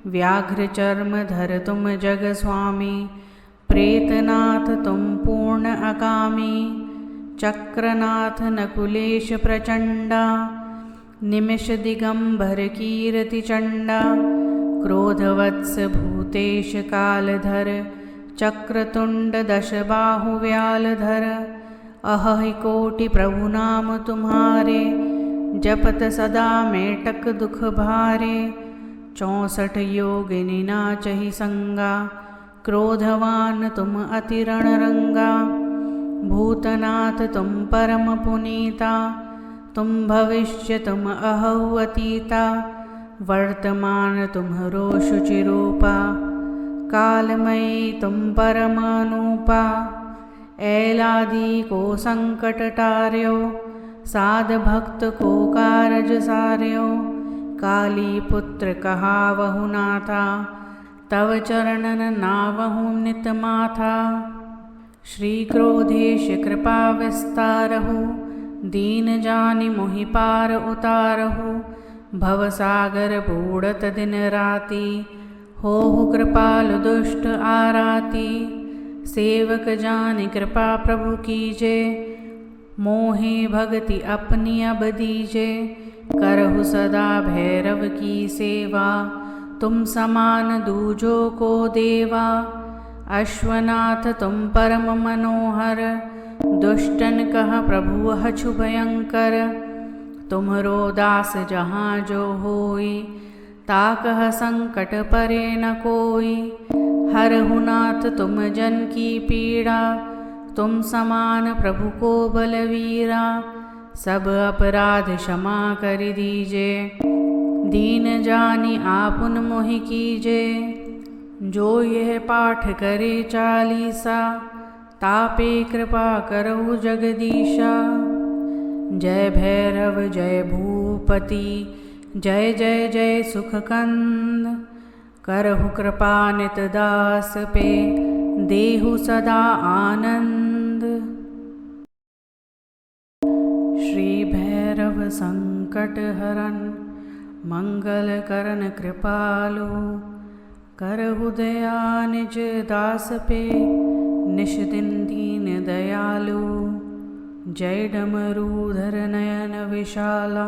व्याघ्र चर्म धर तुम जग स्वामी, प्रेतनाथ तुम पूर्ण अकामी। चक्रनाथ नकुलेश प्रचंडा, निमिष दिगंबर कीर्ति चंडा। क्रोधवत्स भूतेश कालधर, चक्रतुंड दश बाहु व्यालधर। अहि कोटि प्रभु नाम तुम्हारे, जपत सदा मेटक दुख भारे। 64 योगिनी नाचहि संगा, क्रोधवान तुम अति रणरंगा। भूतनाथ तुम परम पुनीता, तुम भविष्य तुम अहौ अतीता। वर्तमान तुम्हरो शुचिरूपा, कालमयी तुम परम अनूपा। ऐलादि को संकट टार्यो, साध भक्त को कारज सार्यो। काली पुत्र कहावहु नाथा, तव चरणन नावहु नित माथा। श्री क्रोधेश कृपा विस्तारहु, दीन जानि मोहि पार उतारहु। भवसागर बूढ़त दिन राति, होहु कृपालु दुष्ट आराती। सेवक जानि कृपा प्रभु कीजे, मोहे भगति अपनी अब दीजे। करहु सदा भैरव की सेवा, तुम समान दूजो को देवा। अश्वनाथ तुम परम मनोहर, दुष्टन कह प्रभु हछु भयंकर। तुम्हरो दास जहाँ जो होई, ताकह संकट परे न कोई। हरहु नाथ तुम जन की पीड़ा, तुम समान प्रभु को बलवीरा। सब अपराध क्षमा कर दीजे, दीन जानि आपुन मोहि कीजे। जो यह पाठ करे चालीसा, तापे कृपा करहु जगदीशा। जय भैरव जय भूपति, जय जय जय सुखकंद। करहु कृपा नित दास पे, देहु सदा आनंद। श्री भैरव संकट हरन, मंगल करन कृपालु। करहु दया निज दास पे, निश दिन दीन दयालु। जय डमरूधर नयन विशाला,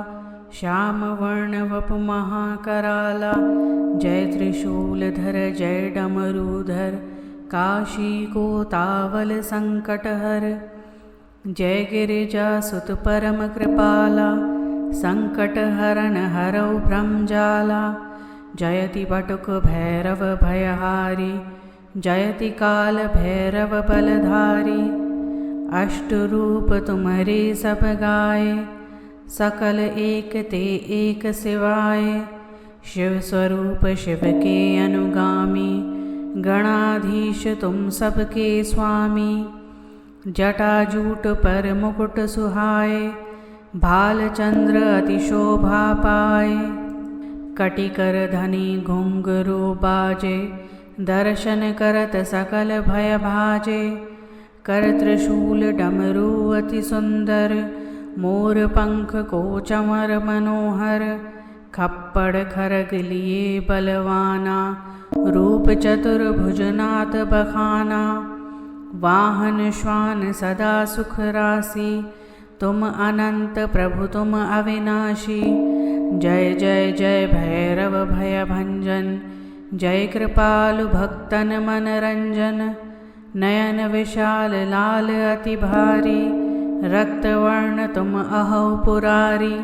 श्याम वर्ण वपु महाकराला। जय त्रिशूलधर जय डमरूधर, काशी को तावल संकट हर। जय गिरिजा सुत परम कृपाला, संकट हरन हरौ ब्रह्मजाला। जयति बटुक भैरव भयहारी, जयति काल भैरव बलधारी। अष्ट रूप तुम्हारे सब गाए, सकल एक ते एक सिवाय। शिव स्वरूप शिव के अनुगामी, गणाधीश तुम सबके स्वामी। जटाजूट पर मुकुट सुहाए, भाल चंद्र अति शोभा पाए। कटिकर धनी घुंघरू बाजे, दर्शन करत सकल भय भाजे। कर त्रिशूल डमरू अति सुंदर, मोर पंख को चमर मनोहर। खप्पड़ खरग लिए बलवाना, रूप चतुर्भुजनाथ बखाना। वाहन श्वान सदा सुख राशि, तुम अनंत प्रभु तुम अविनाशी। जय जय जय भैरव भय भंजन, जय कृपालु भक्तन मन रंजन। नयन विशाल लाल अति भारी, रक्त वर्ण तुम अहो पुरारी।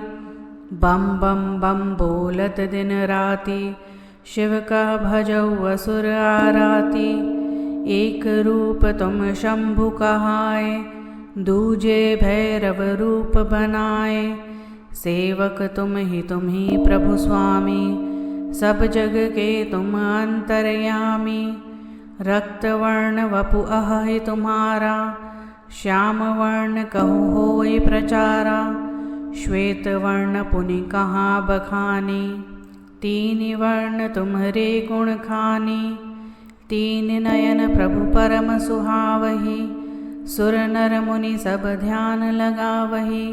बम बम बम बोलत दिन राति, शिव का भजौ असुर आराती। एक रूप तुम शंभु कहाए, दूजे भैरव रूप बनाए। सेवक तुम ही प्रभु स्वामी, सब जग के तुम अंतर्यामी। रक्त वर्ण वपु अहि तुम्हारा, श्याम वर्ण कहु होय प्रचारा। श्वेत वर्ण पुनि कहाँ बखानी, तीन वर्ण तुम्हारे गुण खानी। तीन नयन प्रभु परम सुहावही, सुर नर मुनि सब ध्यान लगावही।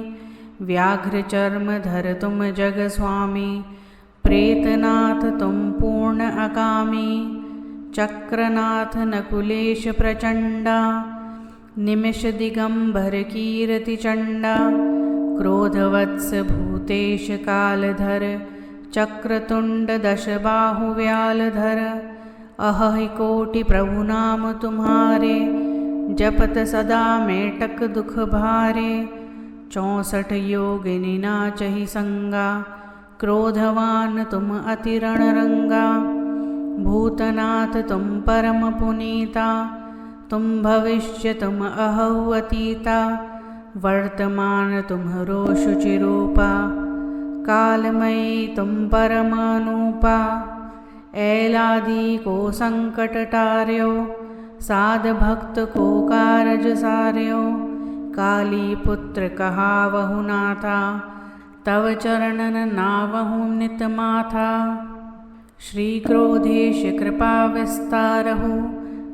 व्याघ्र चर्म धर तुम जग स्वामी, प्रेतनाथ तुम पूर्ण अकामी। चक्रनाथ नकुलेश प्रचंडा, निमिष दिगंबर कीर्ति चंडा। क्रोधवत्स भूतेश कालधर, चक्रतुंड दश बाहु व्यालधर। अहि कोटि प्रभु नाम तुम्हारे, जपत सदा मेटक दुख भारे। 64 योगिनी नाचहि संगा, क्रोधवान तुम अति रणरंगा। भूतनाथ तुम परम पुनीता, तुम भविष्य तुम अहौ अतीता। वर्तमान तुम्हरो शुचिरूपा, कालमयी तुम परम अनूपा। ऐलादि को संकट टार्यो, साध भक्त को कारज सार्यो। काली पुत्र कहावहु नाथा, तव चरणन नावहु नित माथा। श्री क्रोधेश कृपा विस्तारहु,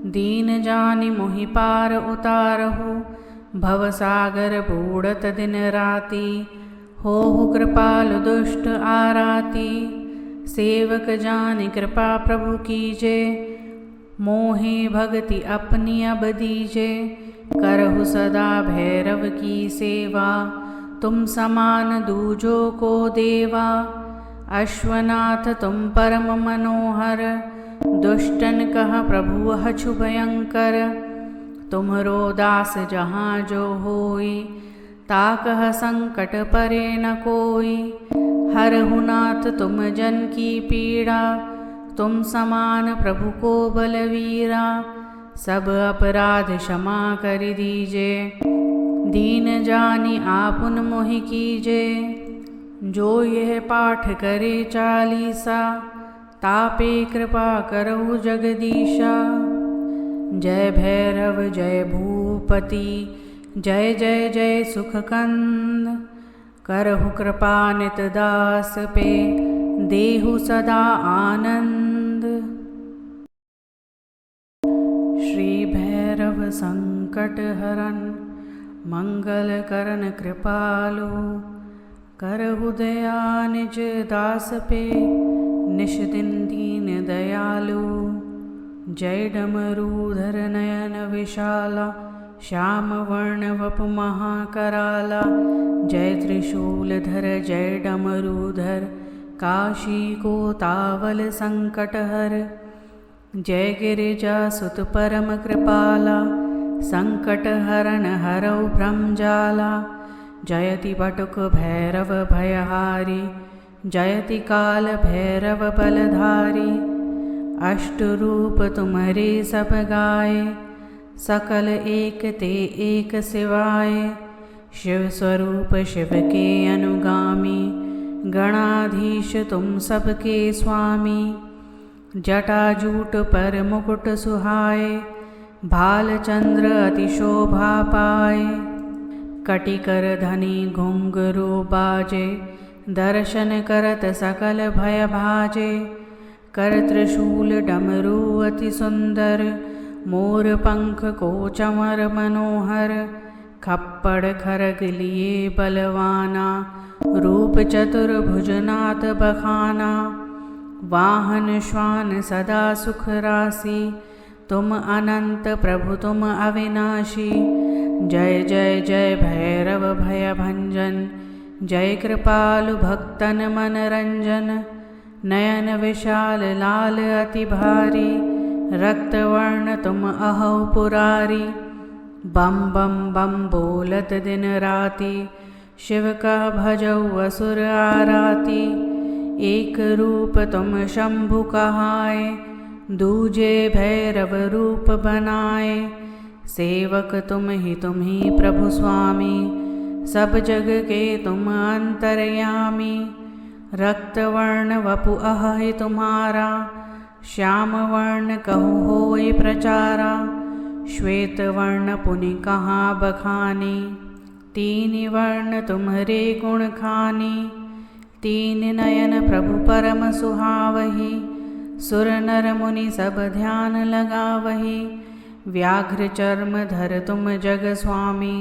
दीन जानि मोहि पार उतारहु। भवसागर बूढ़त दिन राति, होहु कृपालु दुष्ट आराती। सेवक जानि कृपा प्रभु कीजे, मोहे भगति अपनी अब दीजे। करहु सदा भैरव की सेवा, तुम समान दूजो को देवा। अश्वनाथ तुम परम मनोहर, दुष्टन कह प्रभु अछु भयंकर। तुम्हरो दास जहाँ जो होई, ताकह संकट परे न कोई। हरहु नाथ तुम जन की पीड़ा, तुम समान प्रभु को बलवीरा। सब अपराध क्षमा कर दीजे, दीन जानि आपुन मोहि कीजे। जो यह पाठ करे चालीसा, तापे कृपा करहु जगदीशा। जय भैरव जय भूपति, जय जय जय सुखकंद। करहु कृपा नित दास पे, देहु सदा आनंद। श्री भैरव संकट हरन, मंगल करन कृपालु। करहु दया निज दास पे, निश दिन दीन दयालु। जय डमरूधर नयन विशाला, श्याम वर्ण वपु महाकराला, जय त्रिशूलधर जय डमरूधर, काशी को तावल संकटहर। जय गिरिजा सुत परम कृपाला, संकट हरण हरौ भ्रमजाला। जयति बटुक भैरव भयहारी, जयति काल भैरव बलधारी। अष्ट रूप तुम्हारे सब गाए, सकल एक ते एक सिवाय। शिव स्वरूप शिव के अनुगामी, गणाधीश तुम सबके स्वामी। जटाजूट पर मुकुट सुहाए, भाल चंद्र अति शोभा पाए। कटिकर धनी घुंघरू बाजे, दर्शन करत सकल भय भाजे। कर त्रिशूल डमरू अति सुंदर, मोर पंख को चमर मनोहर। खप्पड़ खरग लिए बलवाना, रूप चतुर्भुजनाथ बखाना। वाहन श्वान सदा सुख राशि, तुम अनंत प्रभु तुम अविनाशी। जय जय जय भैरव भय भंजन, जय कृपालु भक्तन मन रंजन। नयन विशाल लाल अति भारी, रक्त वर्ण तुम अहौ पुरारी। बम बम बम बोलत दिन राति, शिव का भजौ असुर आराती। एक रूप तुम शंभु कहाए, दूजे भैरव रूप बनाए। सेवक तुम ही प्रभु स्वामी, सब जग के तुम अंतर्यामी। रक्त वर्ण वपु अहि तुम्हारा, श्याम वर्ण कहु होय प्रचारा। श्वेत वर्ण पुनि कहाँ बखानी, तीन वर्ण तुम्हारे गुण खानी। तीन नयन प्रभु परम सुहावही, सुर नर मुनि सब ध्यान लगावही। व्याघ्र चर्म धर तुम जग स्वामी,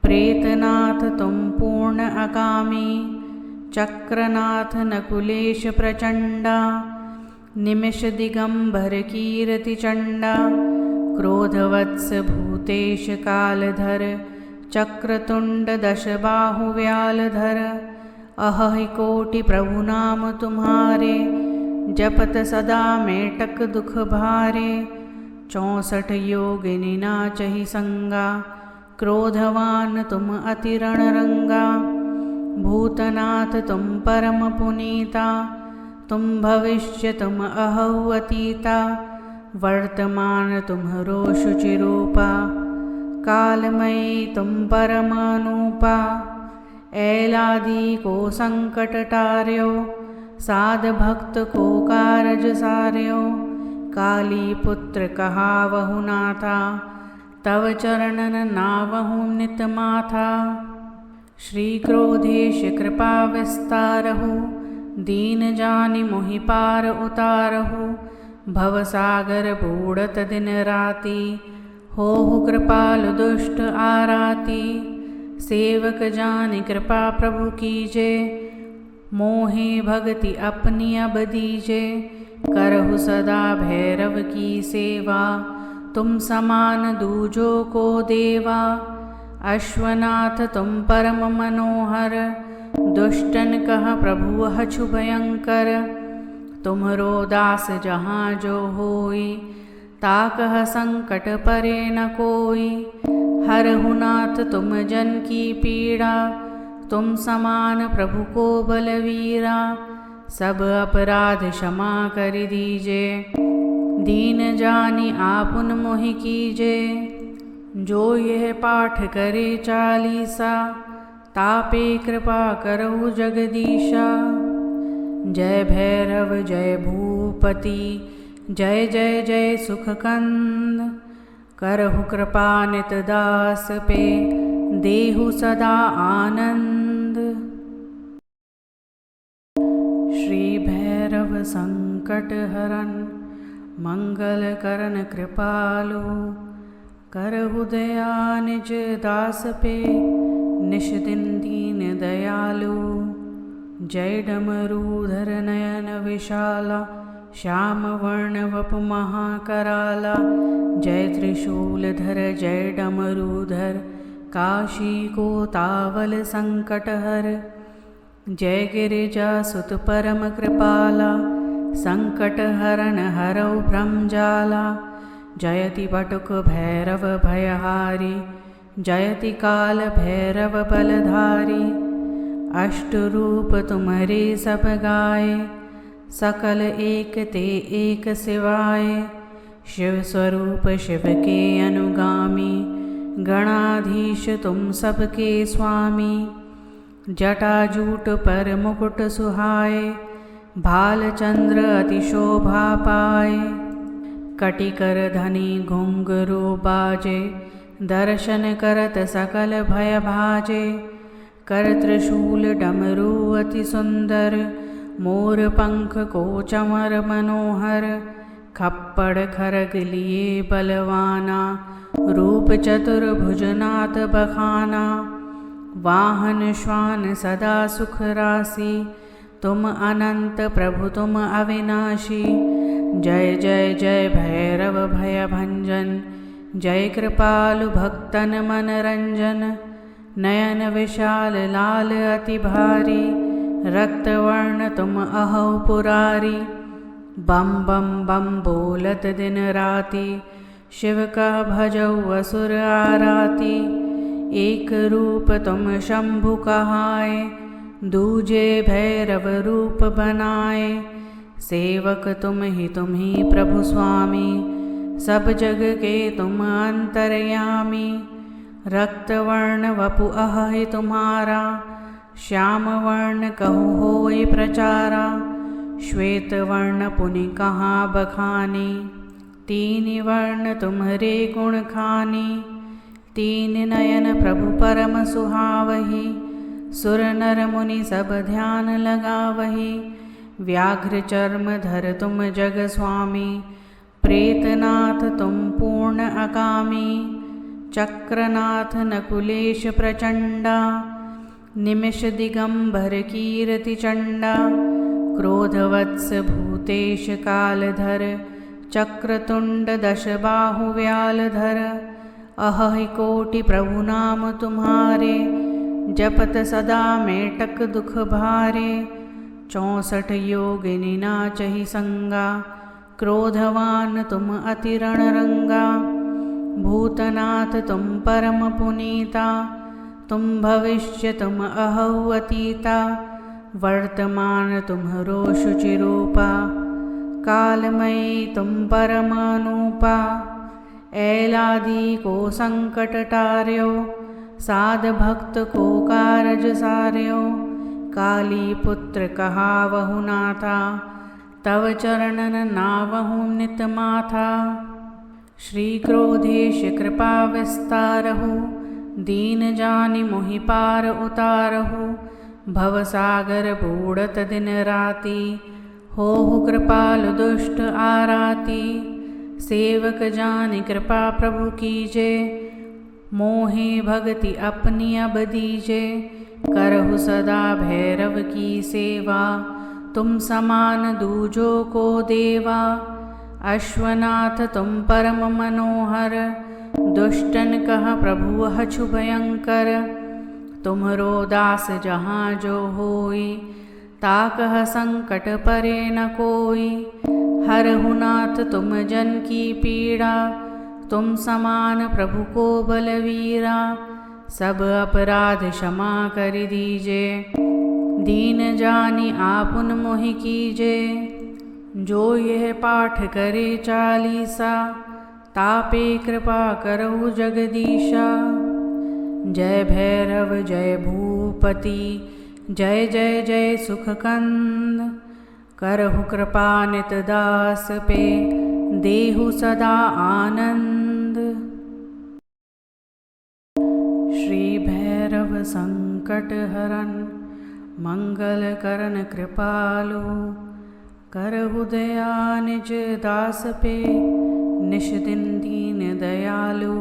प्रेतनाथ तुम पूर्ण अकामी। चक्रनाथ नकुलेश प्रचंडा, निमिष दिगंबर कीर्ति चंडा। क्रोधवत्स भूतेश कालधर, चक्रतुंड दश बाहु व्यालधर। अहि कोटि प्रभु नाम तुम्हारे, जपत सदा मेटक दुख भारे। 64 योगिनी नाचहि संगा, क्रोधवान तुम अति रणरंगा। भूतनाथ तुम परम पुनीता, तुम भविष्य तुम अहौ अतीता। वर्तमान तुम्हरो शुचिरूपा, कालमयी तुम परमानूपा। ऐलादि को संकट टार्यो, साध भक्त को कारज सार्यो। काली पुत्र कहावहु नाथा, तव चरणन नावहु नित माथा। श्री क्रोधेश कृपा विस्तारहु, दीन जानि मोहि पार उतारहु। भवसागर बूढ़त दिन राति, होहु कृपालु दुष्ट आराती। सेवक जानि कृपा प्रभु कीजे, मोहे भगति अपनी अब दीजे। करहु सदा भैरव की सेवा, तुम समान दूजो को देवा। अश्वनाथ तुम परम मनोहर, दुष्टन कह प्रभु हछु भयंकर। तुम्हरो दास जहाँ जो होई, ताकह संकट परे न कोई। हरहु नाथ तुम जन की पीड़ा, तुम समान प्रभु को बलवीरा। सब अपराध क्षमा कर दीजे, दीन जानि आपुन मोहि कीजे। जो यह पाठ करे चालीसा, तापे कृपा करहु जगदीशा। जय भैरव जय भूपति, जय जय जय सुखकंद। करहु कृपा नित दास पे, देहु सदा आनंद। श्री भैरव संकट हरन, मंगल करन कृपालु। करहु दया निज दास पे, निश दिन दीन दयालु। जय डमरूधर नयन विशाला, श्याम वर्ण वपु महाकराला। जय त्रिशूलधर जय डमरूधर, काशी को तावल संकटहर। जय गिरिजासुत परम कृपाला, संकट हरण हरौ भ्रमजाला। जयति बटुक भैरव भयहारी, जयति काल भैरव बलधारी। अष्ट रूप तुम्हारे सब गाए, सकल एक ते एक सिवाय। शिव स्वरूप शिव के अनुगामी, गणाधीश तुम सबके स्वामी। जटाजूट पर मुकुट सुहाए, भाल चंद्र अति शोभा पाए। कटिकर धनी घुंघरू बाजे, दर्शन करत सकल भय भाजे। कर त्रिशूल डमरू अति सुंदर, मोर पंख को चमर मनोहर। खप्पड़ खरग लिए बलवाना, रूप चतुर्भुजनाथ बखाना। वाहन श्वान सदा सुख राशि, तुम अनंत प्रभु तुम अविनाशी। जय जय जय भैरव भय भंजन, जय कृपालु भक्तन मन रंजन। नयन विशाल लाल अति भारी, रक्तवर्ण तुम अहौ पुरारी। बम बम बम बोलत दिन राति, शिव का भजौ असुर आराती। एक रूप तुम शंभु कहाए, दूजे भैरव रूप बनाए। सेवक तुम ही प्रभु स्वामी, सब जग के तुम अंतर्यामी। रक्तवर्ण वपु अहि तुम्हारा, श्याम वर्ण कहु होय प्रचारा। श्वेत वर्ण पुनि कहाँ बखानी, तीन वर्ण तुम्हारे गुण खानी। तीन नयन प्रभु परम सुहावही, सुर नर मुनि सब ध्यान लगावही। व्याघ्र चर्म धर तुम जग स्वामी, प्रेतनाथ तुम पूर्ण अकामी। चक्रनाथ नकुलेश प्रचंडा, निमिष दिगंबर कीर्ति चंडा। क्रोधवत्स भूतेश कालधर, चक्रतुंड दश बाहु व्यालधर। अहि कोटि प्रभु नाम तुम्हारे, जपत सदा मेटक दुख भारे। 64 योगिनी नाचहि संगा, क्रोधवान तुम अति रणरंगा। भूतनाथ तुम परम पुनीता, तुम भविष्य तुम अहौ अतीता। वर्तमान तुम्हरो शुचिरूपा, कालमयी तुम परमानूपा। ऐलादि को संकट टार्यो, साध भक्त को कारज सार्यो। काली पुत्र कहावहु नाथा, तव चरणन नावहु नित माथा। श्री क्रोधेश कृपा विस्तारहु, दीन जानि मोहि पार उतारहु। भवसागर बूढ़त दिन राति, होहु कृपालु दुष्ट आराती। सेवक जानि कृपा प्रभु कीजे, मोहे भगति अपनी अब दीजे। करहु सदा भैरव की सेवा, तुम समान दूजो को देवा। अश्वनाथ तुम परम मनोहर, दुष्टन कह प्रभु हछु भयंकर। तुम्हरो दास जहाँ जो होई, ताकह संकट परे न कोई। हरहु नाथ तुम जन की पीड़ा, तुम समान प्रभु को बलवीरा। सब अपराध क्षमा कर दीजे, दीन जानि आपुन मोहि कीजे। जो यह पाठ करे चालीसा, तापे कृपा करहु जगदीशा। जय भैरव जय भूपति, जय जय जय सुखकंद। करहु कृपा नित दास पे, देहु सदा आनंद। श्री भैरव संकट हरन, मंगल करन कृपालु। करहु दया निज दास पे, निश दिन दीन दयालु।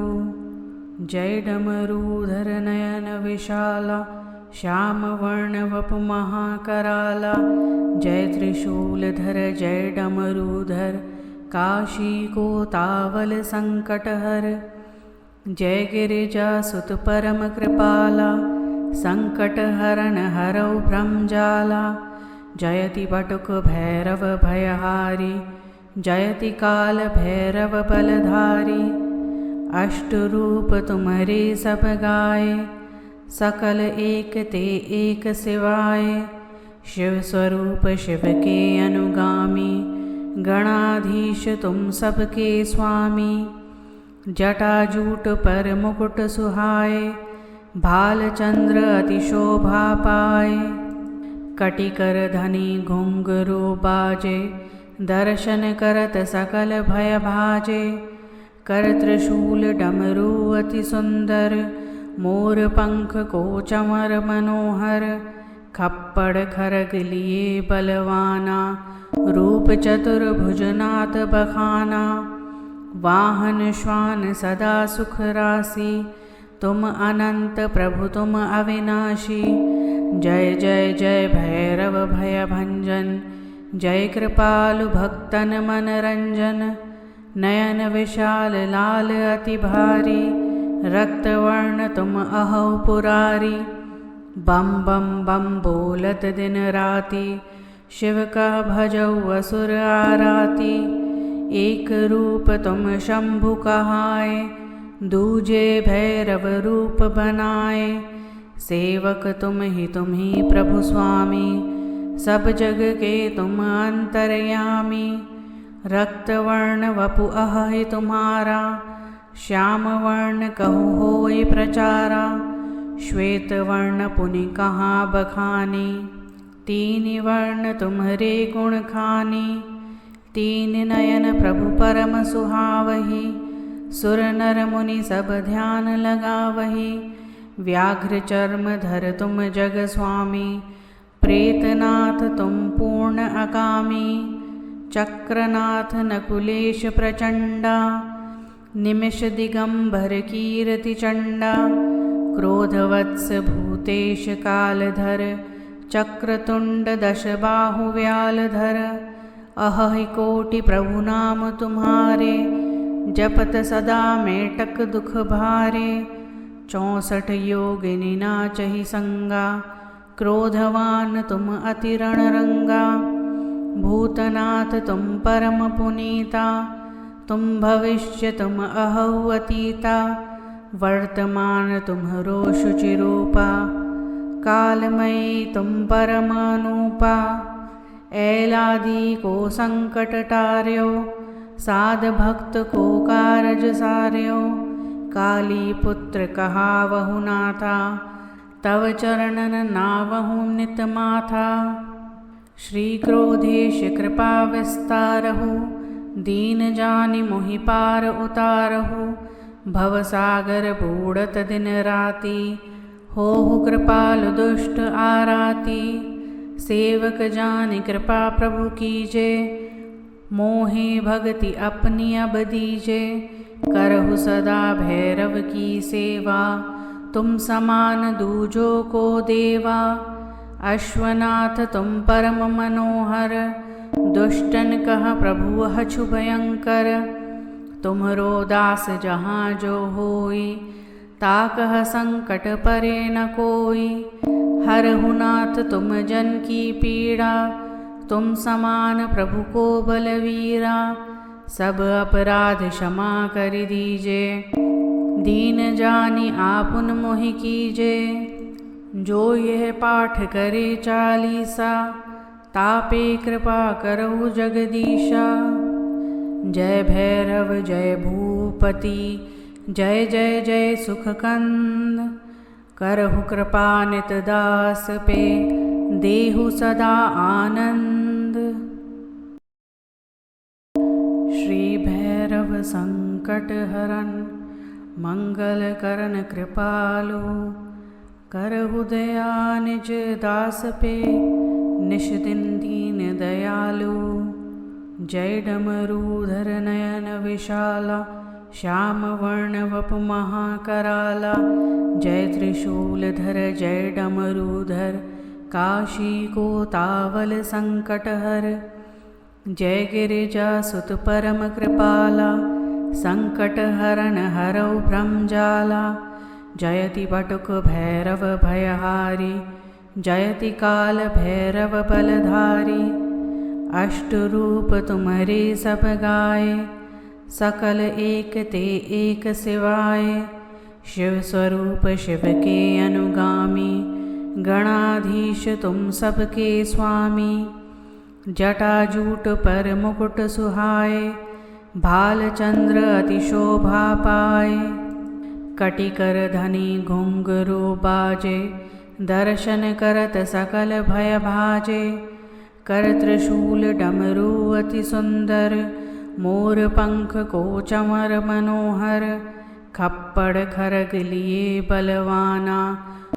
जय डमरूधर नयन विशाला, श्याम वर्ण वपु महाकराला। जय त्रिशूलधर जय डमरूधर, काशी को तावल संकट हर। जय गिरिजा सुत परम कृपाला, संकट हरण हरौ ब्रह्मजाला। जयति बटुक भैरव भयहारी, जयति काल भैरव बलधारी। अष्ट रूप तुम्हारे सब गाए, सकल एक ते एक सिवाय। शिव स्वरूप शिव के अनुगामी, गणाधीश तुम सबके स्वामी। जटाजूट पर मुकुट सुहाए, भाल चंद्र अति शोभा पाए। कटिकर धनी घुंघरू बाजे, दर्शन करत सकल भय भाजे। कर त्रिशूल डमरू अति सुंदर, मोर पंख को चमर मनोहर। खप्पड़ खरग लिए बलवाना, रूप चतुर्भुजनाथ बखाना। वाहन श्वान सदा सुख राशि, तुम अनंत प्रभु तुम अविनाशी। जय जय जय भैरव भय भंजन, जय कृपालु भक्तन मन रंजन। नयन विशाल लाल अति भारी, रक्तवर्ण तुम अहौ पुरारी। बम बम बम बोलत दिन राति, शिव का भजौ असुर आराती। एक रूप तुम शंभु कहाए, दूजे भैरव रूप बनाए। सेवक तुम ही प्रभु स्वामी, सब जग के तुम अंतर्यामी। रक्तवर्ण वपु अहि तुम्हारा, श्याम वर्ण कहु होय प्रचारा। श्वेत वर्ण पुनि कहाँ बखानी, तीन वर्ण तुम्हारे गुण खानी। तीन नयन प्रभु परम सुहावही, सुर नर मुनि सब ध्यान लगावही। व्याघ्र चर्म धर तुम जग स्वामी, प्रेतनाथ तुम पूर्ण अकामी। चक्रनाथ नकुलेश प्रचंडा, निमिष दिगंबर कीर्ति चंडा। क्रोधवत्स भूतेश कालधर, चक्रतुंड दश बाहु व्यालधर। अहि कोटि प्रभु नाम तुम्हारे, जपत सदा मेटक दुख भारे। 64 योगिनी नाचहि संगा, क्रोधवान तुम अति रणरंगा। भूतनाथ तुम परम पुनीता, तुम भविष्य तुम अहौ अतीता। वर्तमान तुम्हरो शुचिरूपा, कालमयी तुम परम अनूपा। ऐलादि को संकट टार्यो, साध भक्त को कारज सार्यो। काली पुत्र कहावहु नाथा, तव चरणन नावहु नित माथा। श्री क्रोधेश कृपा विस्तारहु, दीन जानि मोहि पार उतारहु। भवसागर बूढ़त दिन राति, होहु कृपालु दुष्ट आराती। सेवक जानि कृपा प्रभु कीजे, मोहे भगति अपनी अब दीजे। करहु सदा भैरव की सेवा, तुम समान दूजो को देवा। अश्वनाथ तुम परम मनोहर, दुष्टन कह प्रभु हछु भयंकर। तुम्हरो दास जहाँ जो होई, ताकह संकट परे न कोई। हरहु नाथ तुम जन की पीड़ा, तुम समान प्रभु को बलवीरा। सब अपराध क्षमा कर दीजे, दीन जानि आपुन मोहि कीजे। जो यह पाठ करे चालीसा, तापे कृपा करहु जगदीशा। जय भैरव जय भूपति, जय जय जय सुखकंद। करहु कृपा नित दास पे, देहु सदा आनंद। श्री भैरव संकट हरन, मंगल करन कृपालु। करहु दया निज दास पे, निश दिन दीन दयालु। जय डमरूधर नयन विशाला, श्याम वर्ण वपु महाकराला। जय त्रिशूलधर जय डमरूधर, काशी को तावल संकट हर। जय गिरिजा सुत परम कृपाला, संकट हरन हरौ ब्रह्मजाला। जयति बटुक भैरव भयहारी, जयति काल भैरव बलधारी। अष्ट रूप तुम्हारे सब गाए, सकल एक ते एक सिवाय। शिव स्वरूप शिव के अनुगामी, गणाधीश तुम सबके स्वामी। जटाजूट पर मुकुट सुहाए, भाल चंद्र अति शोभा पाए। कटिकर धनी घुंघरू बाजे, दर्शन करत सकल भय भाजे। कर त्रिशूल डमरू अति सुंदर, मोर पंख को चमर मनोहर। खप्पड़ खरग लिए बलवाना,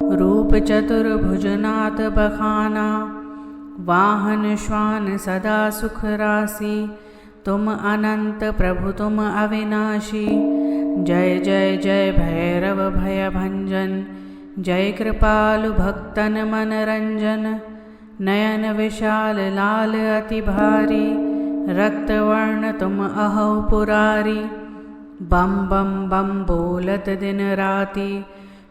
रूप चतुर्भुजनाथ बखाना। वाहन श्वान सदा सुख राशि, तुम अनंत प्रभु तुम अविनाशी। जय जय जय भैरव भय भंजन, जय कृपालु भक्तन मन रंजन। नयन विशाल लाल अति भारी, रक्त वर्ण तुम अहो पुरारी। बम बम बम बोलत दिन राति,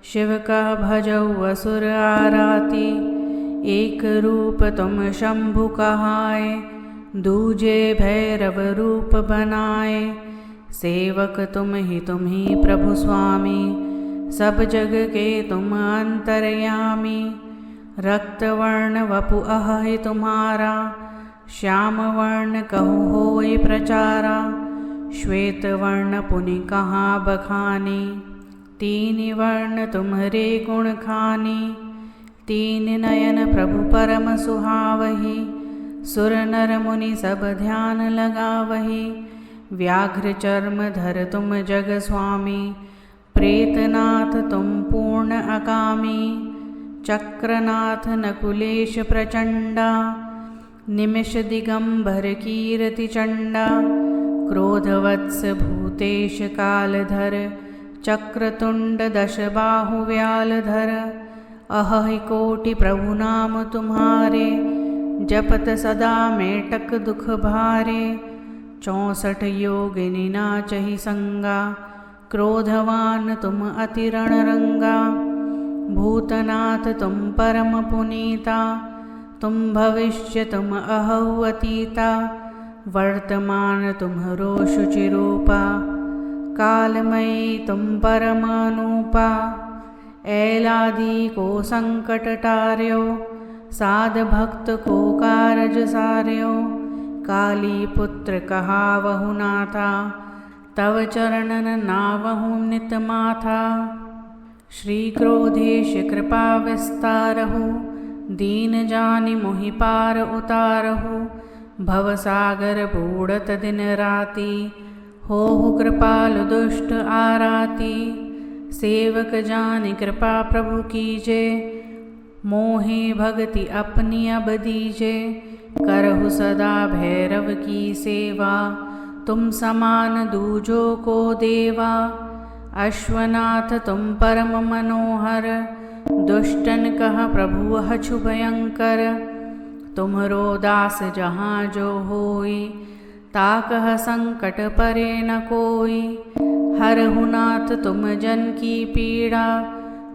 शिव का भजौ असुर आराती। एक रूप तुम शंभु कहाए, दूजे भैरव रूप बनाए। सेवक तुम ही प्रभु स्वामी, सब जग के तुम अंतर्यामी। रक्त वर्ण वपु अहि तुम्हारा, श्याम वर्ण कहु होय प्रचारा। श्वेत वर्ण पुनि कहाँ बखानी, तीन वर्ण तुम्हारे गुण खानी। तीन नयन प्रभु परम सुहावही, सुर नर मुनि सब ध्यान लगावही। व्याघ्र चर्म धर तुम जग स्वामी, प्रेतनाथ तुम पूर्ण अकामी। चक्रनाथ नकुलेश प्रचंडा, निमिष दिगंबर कीर्ति चंडा। क्रोधवत्स भूतेश कालधर, चक्रतुंड दश बाहु व्यालधर। अहि कोटि प्रभु नाम तुम्हारे, जपत सदा मेटक दुख भारे। 64 योगिनी नाचहि संगा, क्रोधवान तुम अति रणरंगा। भूतनाथ तुम परम पुनीता, तुम भविष्य तुम अहौ अतीता। वर्तमान तुम्हरो शुचिरूपा, कालमयी तुम परम अनूपा। ऐलादि को संकट टार्यो, साध भक्त को कारज सार्यो। काली पुत्र कहावहु नाथा, तव चरणन नावहु नित माथा। श्री क्रोधेश कृपा विस्तारहु, दीन जानि मोहि पार उतारहु। भवसागर बूढ़त दिन राति, होहु कृपालु दुष्ट आराती। सेवक जानि कृपा प्रभु कीजे, मोहे भगति अपनी अब दीजे। करहु सदा भैरव की सेवा, तुम समान दूजो को देवा। अश्वनाथ तुम परम मनोहर, दुष्टन कह प्रभु अछु भयंकर। तुम्हरो दास जहाँ जो होई, ताकह संकट परे न कोई। हरहु नाथ तुम जन की पीड़ा,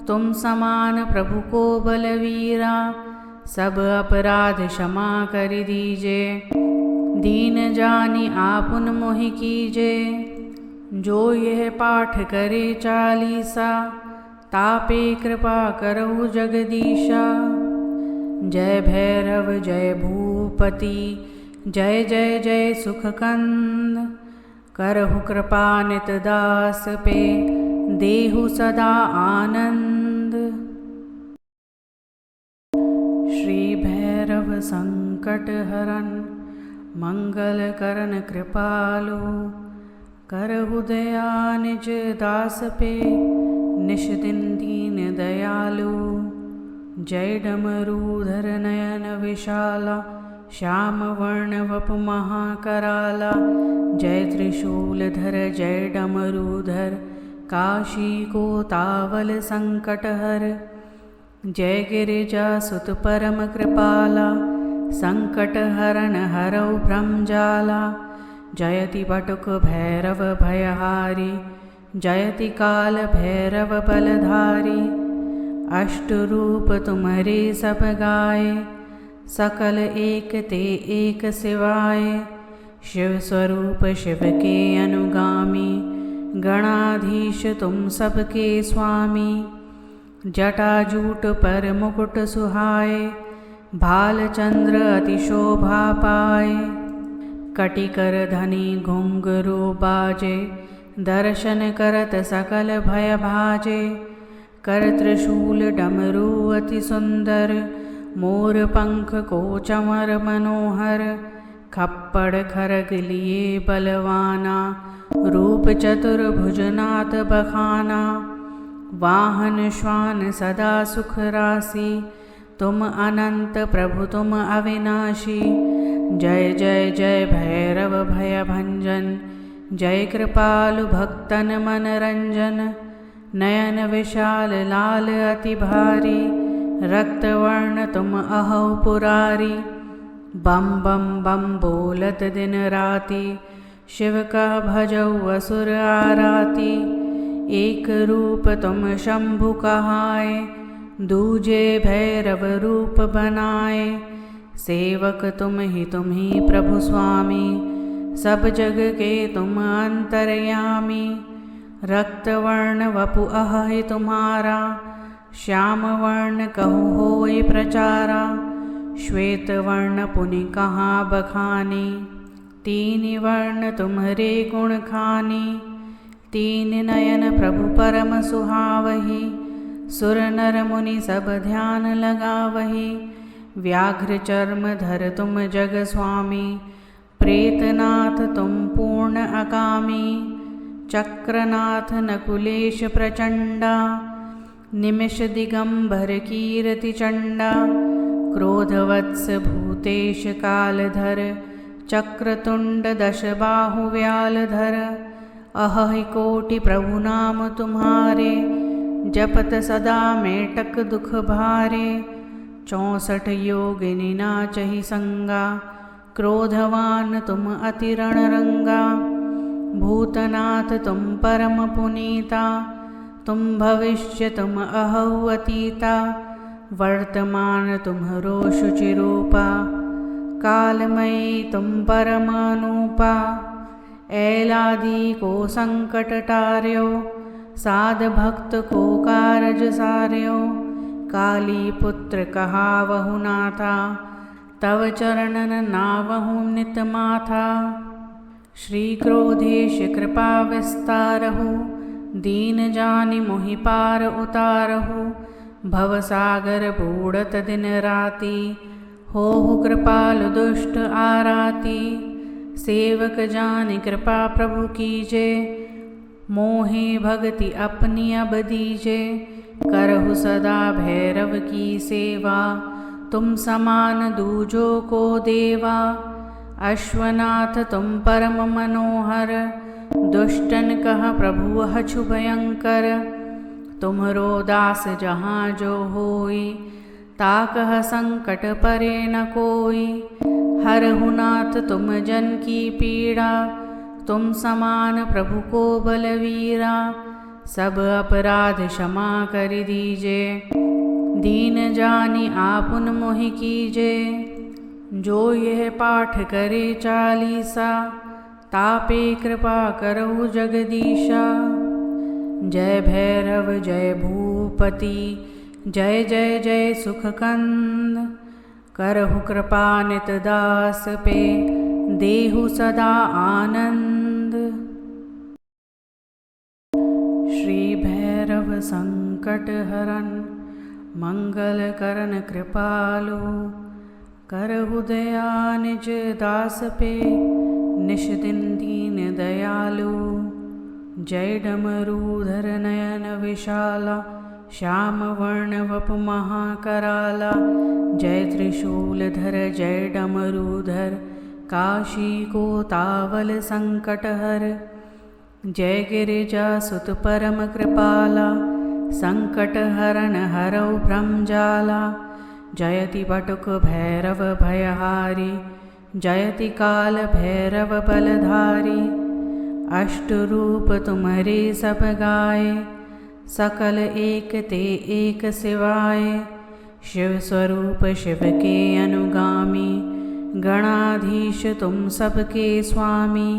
तुम समान प्रभु को बलवीरा। सब अपराध क्षमा कर दीजे, दीन जानि आपुन मोहि कीजे। जो यह पाठ करे चालीसा, तापे कृपा करहु जगदीशा। जय भैरव जय भूपति, जय जय जय सुखकंद। करहु कृपा नित दास पे, देहु सदा आनंद। श्री भैरव संकट हरन, मंगल करन कृपालु। करहु दया निज दास पे, निश दिन दीन दयालु। जय डमरूधर नयन विशाला, श्याम वर्ण वपु महाकराला, जय त्रिशूलधर जय डमरूधर, काशी को तावल संकटहर। जय गिरिजा सुत परम कृपाला, संकट हरण हरौ भ्रमजाला। जयति बटुक भैरव भयहारी, जयति काल भैरव बलधारी। अष्ट रूप तुम्हारे सब गाए, सकल एक ते एक सिवाय। शिव स्वरूप शिव के अनुगामी, गणाधीश तुम सबके स्वामी। जटाजूट पर मुकुट सुहाए, भाल चंद्र अति शोभा पाए। कटिकर धनी घुंघरू बाजे, दर्शन करत सकल भय भाजे। कर त्रिशूल डमरू अति सुंदर, मोर पंख को चमर मनोहर। खप्पड़ खरग लिए बलवाना, रूप चतुर्भुजनाथ बखाना। वाहन श्वान सदा सुख राशि, तुम अनंत प्रभु तुम अविनाशी। जय जय जय भैरव भय भंजन, जय कृपालु भक्तन मन रंजन। नयन विशाल लाल अति भारी, रक्त वर्ण तुम अहौ पुरारी। बम बम बम बोलत दिन राति, शिव का भजौ असुर आराती। एक रूप तुम शंभु कहाए, दूजे भैरव रूप बनाए। सेवक तुम ही प्रभु स्वामी, सब जग के तुम अंतर्यामी। रक्त वर्ण वपु अहि तुम्हारा, श्याम वर्ण कहु होय प्रचारा। श्वेत वर्ण पुनि कहाँ बखानी, तीन वर्ण तुम्हारे गुण खानी। तीन नयन प्रभु परम सुहावही, सुर नर मुनि सब ध्यान लगावही। व्याघ्र चर्म धर तुम जग स्वामी, प्रेतनाथ तुम पूर्ण अकामी। चक्रनाथ नकुलेश प्रचंडा, निमिष दिगंबर कीर्ति चंडा। क्रोधवत्स भूतेश कालधर, चक्रतुंड दश बाहु व्यालधर। अहि कोटि प्रभु नाम तुम्हारे, जपत सदा मेटक दुख भारे। 64 योगिनी नाचहि संगा, क्रोधवान तुम अति रणरंगा। भूतनाथ तुम परम पुनीता, तुम भविष्य तुम अहौ अतीता। वर्तमान तुम्हरो शुचिरूपा, कालमयी तुम परमानूपा। ऐलादि को संकट टार्यो, साध भक्त को कारज सार्यो। काली पुत्र कहावहु नाथा, तव चरणन नावहु नित माथा। श्री क्रोधेश कृपा विस्तारहु, दीन जानि मोहि पार उतारहु। भवसागर बूढ़त दिन राति, होहु कृपालु दुष्ट आराती। सेवक जानि कृपा प्रभु कीजे, मोहे भगति अपनी अब दीजे। करहु सदा भैरव की सेवा, तुम समान दूजो को देवा। अश्वनाथ तुम परम मनोहर, दुष्टन कह प्रभु हछु भयंकर। तुम्हरो दास जहाँ जो होई, ताकह संकट परे न कोई। हरहु नाथ तुम जन की पीड़ा, तुम समान प्रभु को बलवीरा। सब अपराध क्षमा कर दीजे, दीन जानि आपुन मोहि कीजे। जो यह पाठ करे चालीसा, तापे कृपा करहु जगदीशा। जय भैरव जय भूपति, जय जय जय सुखकंद। करहु कृपा नित दास पे, देहु सदा आनंद। श्री भैरव संकट हरन, मंगल करन कृपालु। करहु दया निज दास पे, निश दिन दीन दयालु। जय डमरूधर नयन विशाला, श्याम वर्ण वपु महाकराला। जय त्रिशूलधर जय डमरूधर, काशी को तावल संकटहर। जय गिरिजासुत परम कृपाला, संकट हरण हरौ भ्रमजाला। जयति बटुक भैरव भयहारी, जयति काल भैरव बलधारी। अष्ट रूप तुम्हारे सब गाए, सकल एक ते एक सिवाय। शिव स्वरूप शिव के अनुगामी, गणाधीश तुम सबके स्वामी।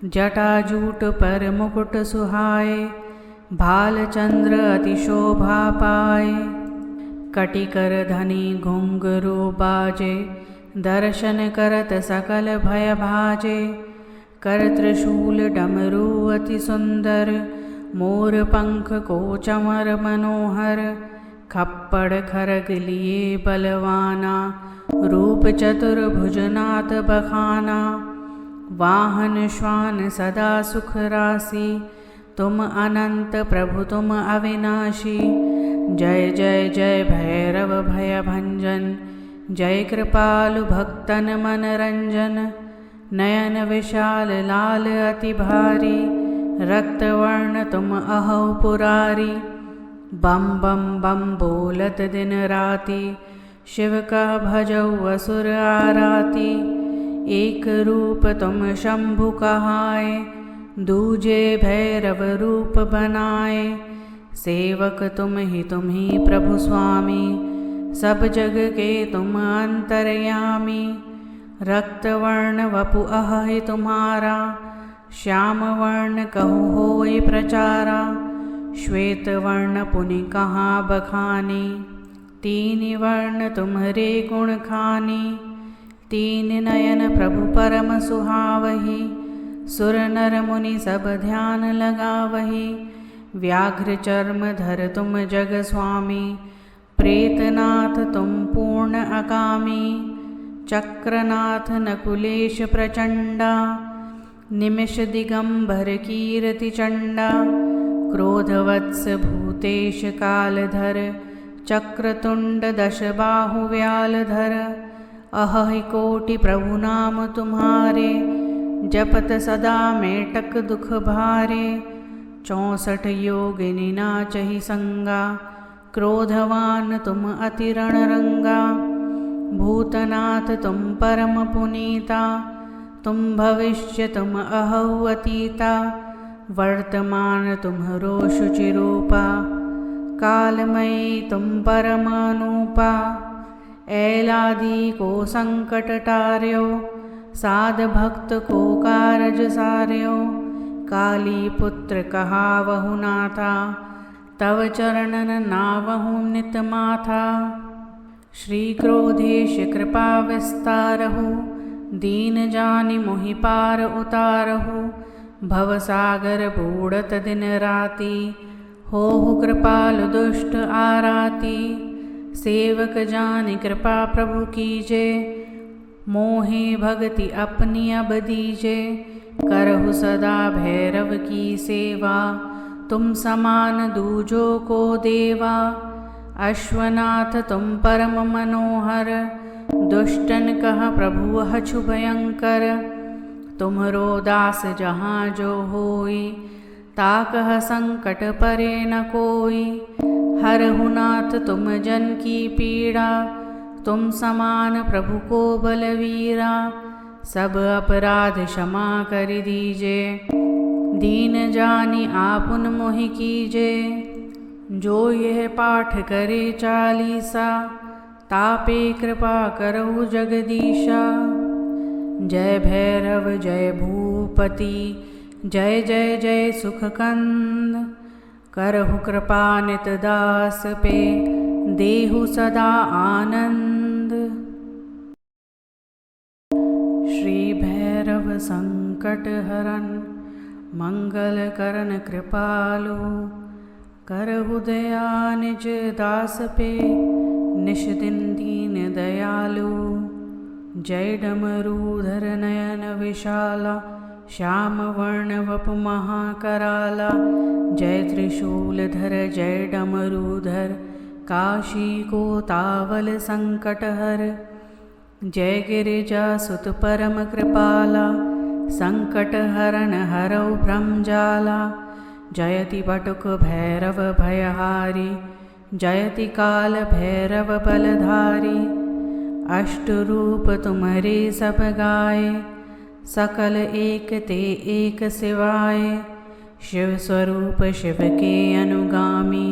जटाजूट पर मुकुट सुहाए, भाल चंद्र अति शोभा पाए। कटिकर धनी घुंघरू बाजे, दर्शन करत सकल भय भाजे। कर त्रिशूल डमरू अति सुंदर, मोर पंख को चमर मनोहर। खप्पड़ खरग लिए बलवाना, रूप चतुर्भुजनाथ बखाना। वाहन श्वान सदा सुख राशि, तुम अनंत प्रभु तुम अविनाशी। जय जय जय भैरव भय भंजन, जय कृपालु भक्तन मन रंजन। नयन विशाल लाल अति भारी, रक्तवर्ण तुम अहौ पुरारी। बम बम बम बोलत दिन राति, शिव का भजौ असुर आराती। एक रूप तुम शंभु कहाए, दूजे भैरव रूप बनाए। सेवक तुम ही प्रभु स्वामी, सब जग के तुम अंतर्यामी। रक्तवर्ण वपु अहि तुम्हारा, श्याम वर्ण कहु होय प्रचारा। श्वेत वर्ण पुनि कहाँ बखानी, तीन वर्ण तुम्हारे गुण खानी। तीन नयन प्रभु परम सुहावही, सुर नर मुनि सब ध्यान लगावही। व्याघ्र चर्म धर तुम जग स्वामी, प्रेतनाथ तुम पूर्ण अकामी। चक्रनाथ नकुलेश प्रचंडा, निमिष दिगंबर कीर्ति चंडा। क्रोधवत्स भूतेश कालधर, चक्रतुंड दश बाहु व्यालधर। अहि कोटि प्रभु नाम तुम्हारे, जपत सदा मेटक दुख भारे। 64 योगिनी नाचहि संगा, क्रोधवान तुम अति रणरंगा। भूतनाथ तुम परम पुनीता, तुम भविष्य तुम अहौ अतीता। वर्तमान तुम्हरो शुचिरूपा, कालमयी तुम परमानूपा। ऐलादि को संकट टार्यो, साध भक्त को कारज सार्यो। काली पुत्र कहावहु नाथा, तव चरणन नावहु नित माथा। श्री क्रोधेश कृपा विस्तारहु, दीन जानि मोहि पार उतारहु। भवसागर बूढ़त दिन राति, होहु कृपालु दुष्ट आराती। सेवक जानि कृपा प्रभु कीजे, मोहे भगति अपनी अब दीजे। करहु सदा भैरव की सेवा, तुम समान दूजो को देवा। अश्वनाथ तुम परम मनोहर, दुष्टन कह प्रभु हछु भयंकर। तुम्हरो दास जहाँ जो होई, ताकह संकट परे न कोई। हरहु नाथ तुम जन की पीड़ा, तुम समान प्रभु को बलवीरा। सब अपराध क्षमा कर दीजे, दीन जानि आपुन मोहि कीजे। जो यह पाठ करे चालीसा, तापे कृपा करहु जगदीशा। जय भैरव जय भूपति, जय जय जय सुखकंद। करहु कृपा नित दास पे, देहु सदा आनंद। श्री भैरव संकट हरन, मंगल करन कृपालु। करहु दया निज दास पे, निश दिन दीन दयालु। जय डमरूधर नयन विशाला, श्याम वर्ण वपु महाकराला। जय त्रिशूलधर जय डमरूधर, काशी को तावल संकट हर। जय गिरिजा सुत परम कृपाला, संकट हरण हरौ ब्रह्मजाला। जयति बटुक भैरव भयहारी, जयति काल भैरव बलधारी। अष्ट रूप तुम्हारे सब गाए, सकल एक ते एक सिवाय। शिव स्वरूप शिव के अनुगामी,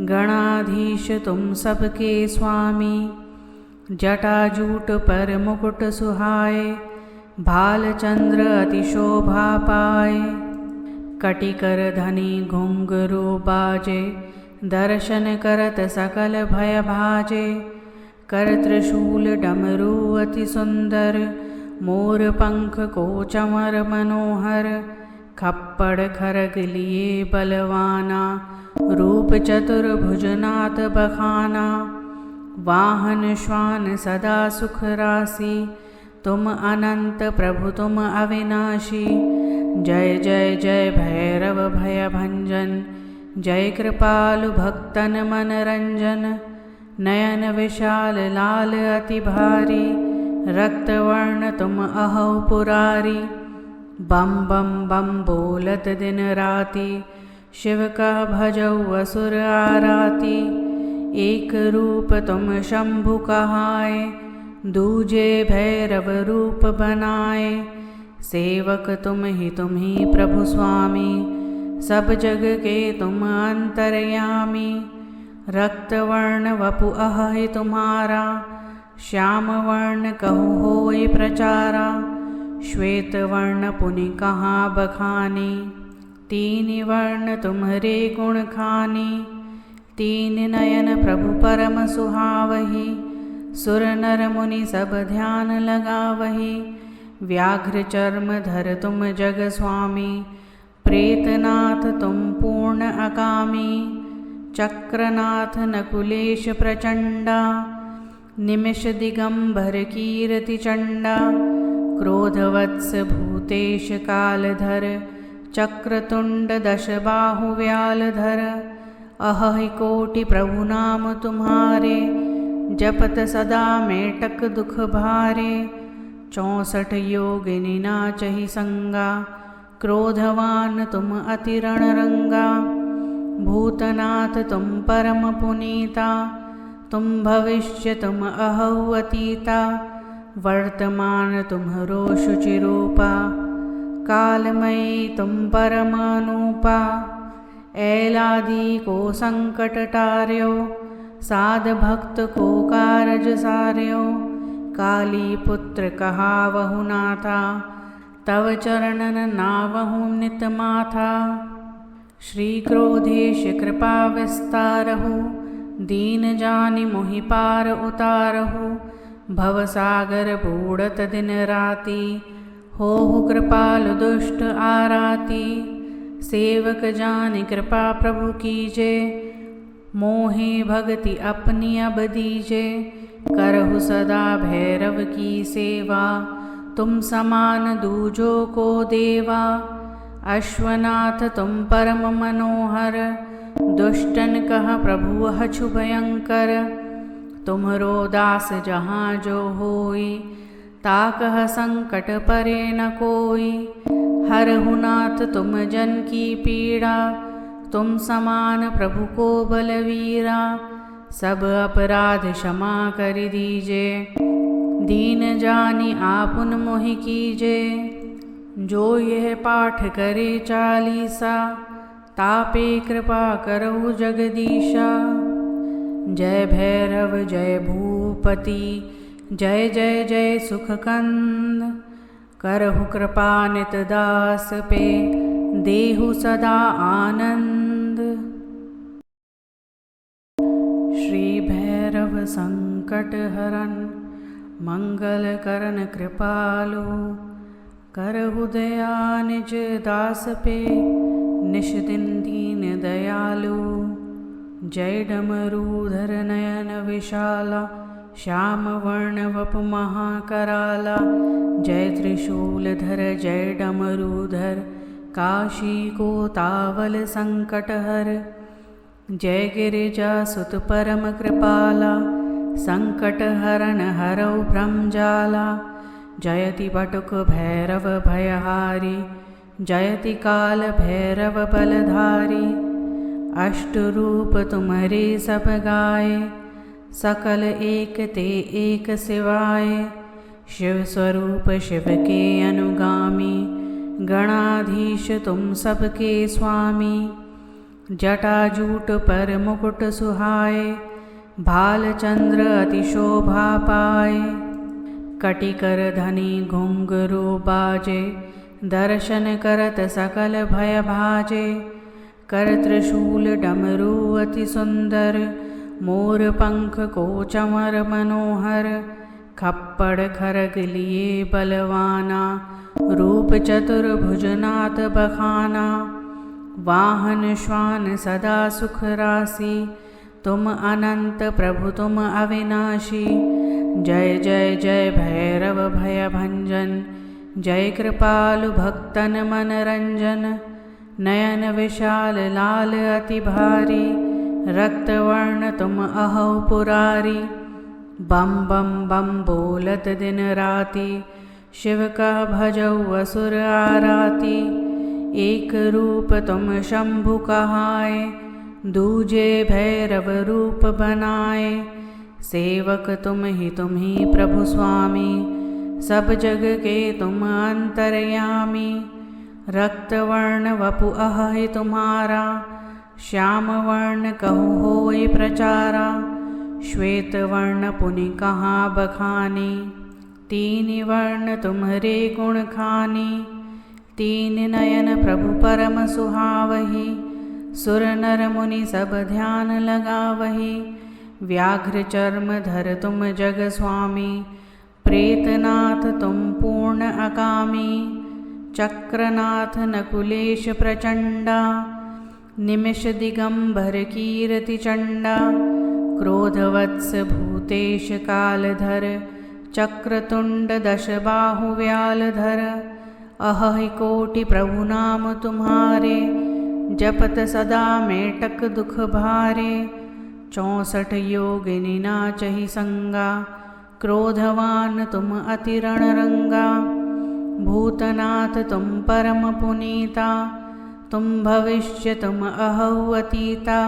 गणाधीश तुम सबके स्वामी। जटाजूट पर मुकुट सुहाए, भाल चंद्र अति शोभा पाए। कटिकर धनी घुंघरू बाजे, दर्शन करत सकल भय भाजे। कर त्रिशूल डमरू अति सुंदर, मोर पंख को चमर मनोहर। खप्पड़ खरग लिए बलवाना, रूप चतुर्भुजनाथ बखाना। वाहन श्वान सदा सुख राशि, तुम अनंत प्रभु तुम अविनाशी। जय जय जय भैरव भय भंजन, जय कृपालु भक्तन मन रंजन। नयन विशाल लाल अति भारी, रक्तवर्ण तुम अहौ पुरारी। बम बम बम बोलत दिन राति, शिव का भजौ असुर आराती। एक रूप तुम शंभु कहाए, दूजे भैरव रूप बनाए। सेवक तुम ही प्रभु स्वामी, सब जग के तुम अंतर्यामी। रक्तवर्ण वपु अहि तुम्हारा, श्याम वर्ण कहु होय प्रचारा। श्वेत वर्ण पुनि कहाँ बखानी, तीन वर्ण तुम्हारे गुण खानी। तीन नयन प्रभु परम सुहावही, सुर नर मुनि सब ध्यान लगावही। व्याघ्र चर्म धर तुम जग स्वामी, प्रेतनाथ तुम पूर्ण अकामी। चक्रनाथ नकुलेश प्रचंडा, निमिष दिगंबर कीर्ति चंडा। क्रोधवत्स भूतेश कालधर, चक्रतुंड दश बाहु व्यालधर। अहि कोटि प्रभु नाम तुम्हारे, जपत सदा मेटक दुख भारे। 64 योगिनी नाचहि संगा, क्रोधवान तुम अति रणरंगा। भूतनाथ तुम परम पुनीता, तुम भविष्य तुम अहौ अतीता। वर्तमान तुम्हरो शुचिरूपा, कालमयी तुम परम अनूपा। ऐलादि को संकट टार्यो, साध भक्त को कारज सार्यो। काली पुत्र कहावहु नाथा, तव चरणन नावहु नित माथा। श्री क्रोधेश कृपा विस्तारहु, दीन जानि मोहि पार उतारहु। भवसागर बूढ़त दिन राति, होहु कृपालु दुष्ट आराती। सेवक जानि कृपा प्रभु कीजे, मोहे भगति अपनी अब दीजे। करहु सदा भैरव की सेवा, तुम समान दूजो को देवा। अश्वनाथ तुम परम मनोहर, दुष्टन कह प्रभु हछु भयंकर। तुम्हरो दास जहाँ जो होई, ताकह संकट परे न कोई। हरहु नाथ तुम जन की पीड़ा, तुम समान प्रभु को बलवीरा। सब अपराध क्षमा कर दीजे, दीन जानि आपुन मोहि कीजे। जो यह पाठ करे चालीसा, तापे कृपा करहु जगदीशा। जय भैरव जय भूपति, जय जय जय सुखकंद। करहु कृपा नित दास पे, देहु सदा आनंद। श्री भैरव संकट हरन, मंगल करन कृपालु। करहु दया निज दास पे, निश दिन दीन दयालु। जय डमरूधर नयन विशाला, श्याम वर्ण वपु महाकराला। जय त्रिशूलधर जय डमरूधर, काशी को तावल संकट हर। जय गिरिजा सुत परम कृपाला, संकट हरन हरौ ब्रह्मजाला। जयति बटुक भैरव भयहारी, जयति काल भैरव बलधारी। अष्ट रूप तुम्हारे सब गाए, सकल एक ते एक सिवाय। शिव स्वरूप शिव के अनुगामी, गणाधीश तुम सबके स्वामी। जटाजूट पर मुकुट सुहाए, भाल चंद्र अति शोभा पाए। कटिकर धनी घुंघरू बाजे, दर्शन करत सकल भय भाजे। कर त्रिशूल डमरू अति सुंदर, मोर पंख को चमर मनोहर। खप्पड़ खरग लिए बलवाना, रूप चतुर्भुजनाथ बखाना। वाहन श्वान सदा सुख राशि, तुम अनंत प्रभु तुम अविनाशी। जय जय जय भैरव भय भंजन, जय कृपालु भक्तन मन रंजन। नयन विशाल लाल अति भारी, रक्त वर्ण तुम अहो पुरारी। बम बम बम बोलत दिन राति, शिव का भजौ असुर आराती। एक रूप तुम शंभु कहाए, दूजे भैरव रूप बनाए। सेवक तुम ही प्रभु स्वामी, सब जग के तुम अंतर्यामी। रक्त वर्ण वपु अहि तुम्हारा, श्याम वर्ण कहु होय प्रचारा। श्वेत वर्ण पुनि कहाँ बखानी, तीन वर्ण तुम्हारे गुण खानी। तीन नयन प्रभु परम सुहावही, सुर नर मुनि सब ध्यान लगावही। व्याघ्र चर्म धर तुम जग स्वामी, प्रेतनाथ तुम पूर्ण अकामी। चक्रनाथ नकुलेश प्रचंडा, निमिष दिगंबर कीर्ति चंडा। क्रोधवत्स भूतेश कालधर, चक्रतुंड दश बाहु व्यालधर। अहि कोटि प्रभु नाम तुम्हारे, जपत सदा मेटक दुख भारे। 64 योगिनी नाचहि संगा, क्रोधवान तुम अति रणरंगा। भूतनाथ तुम परम पुनीता, तुम भविष्य तुम अहौ अतीता।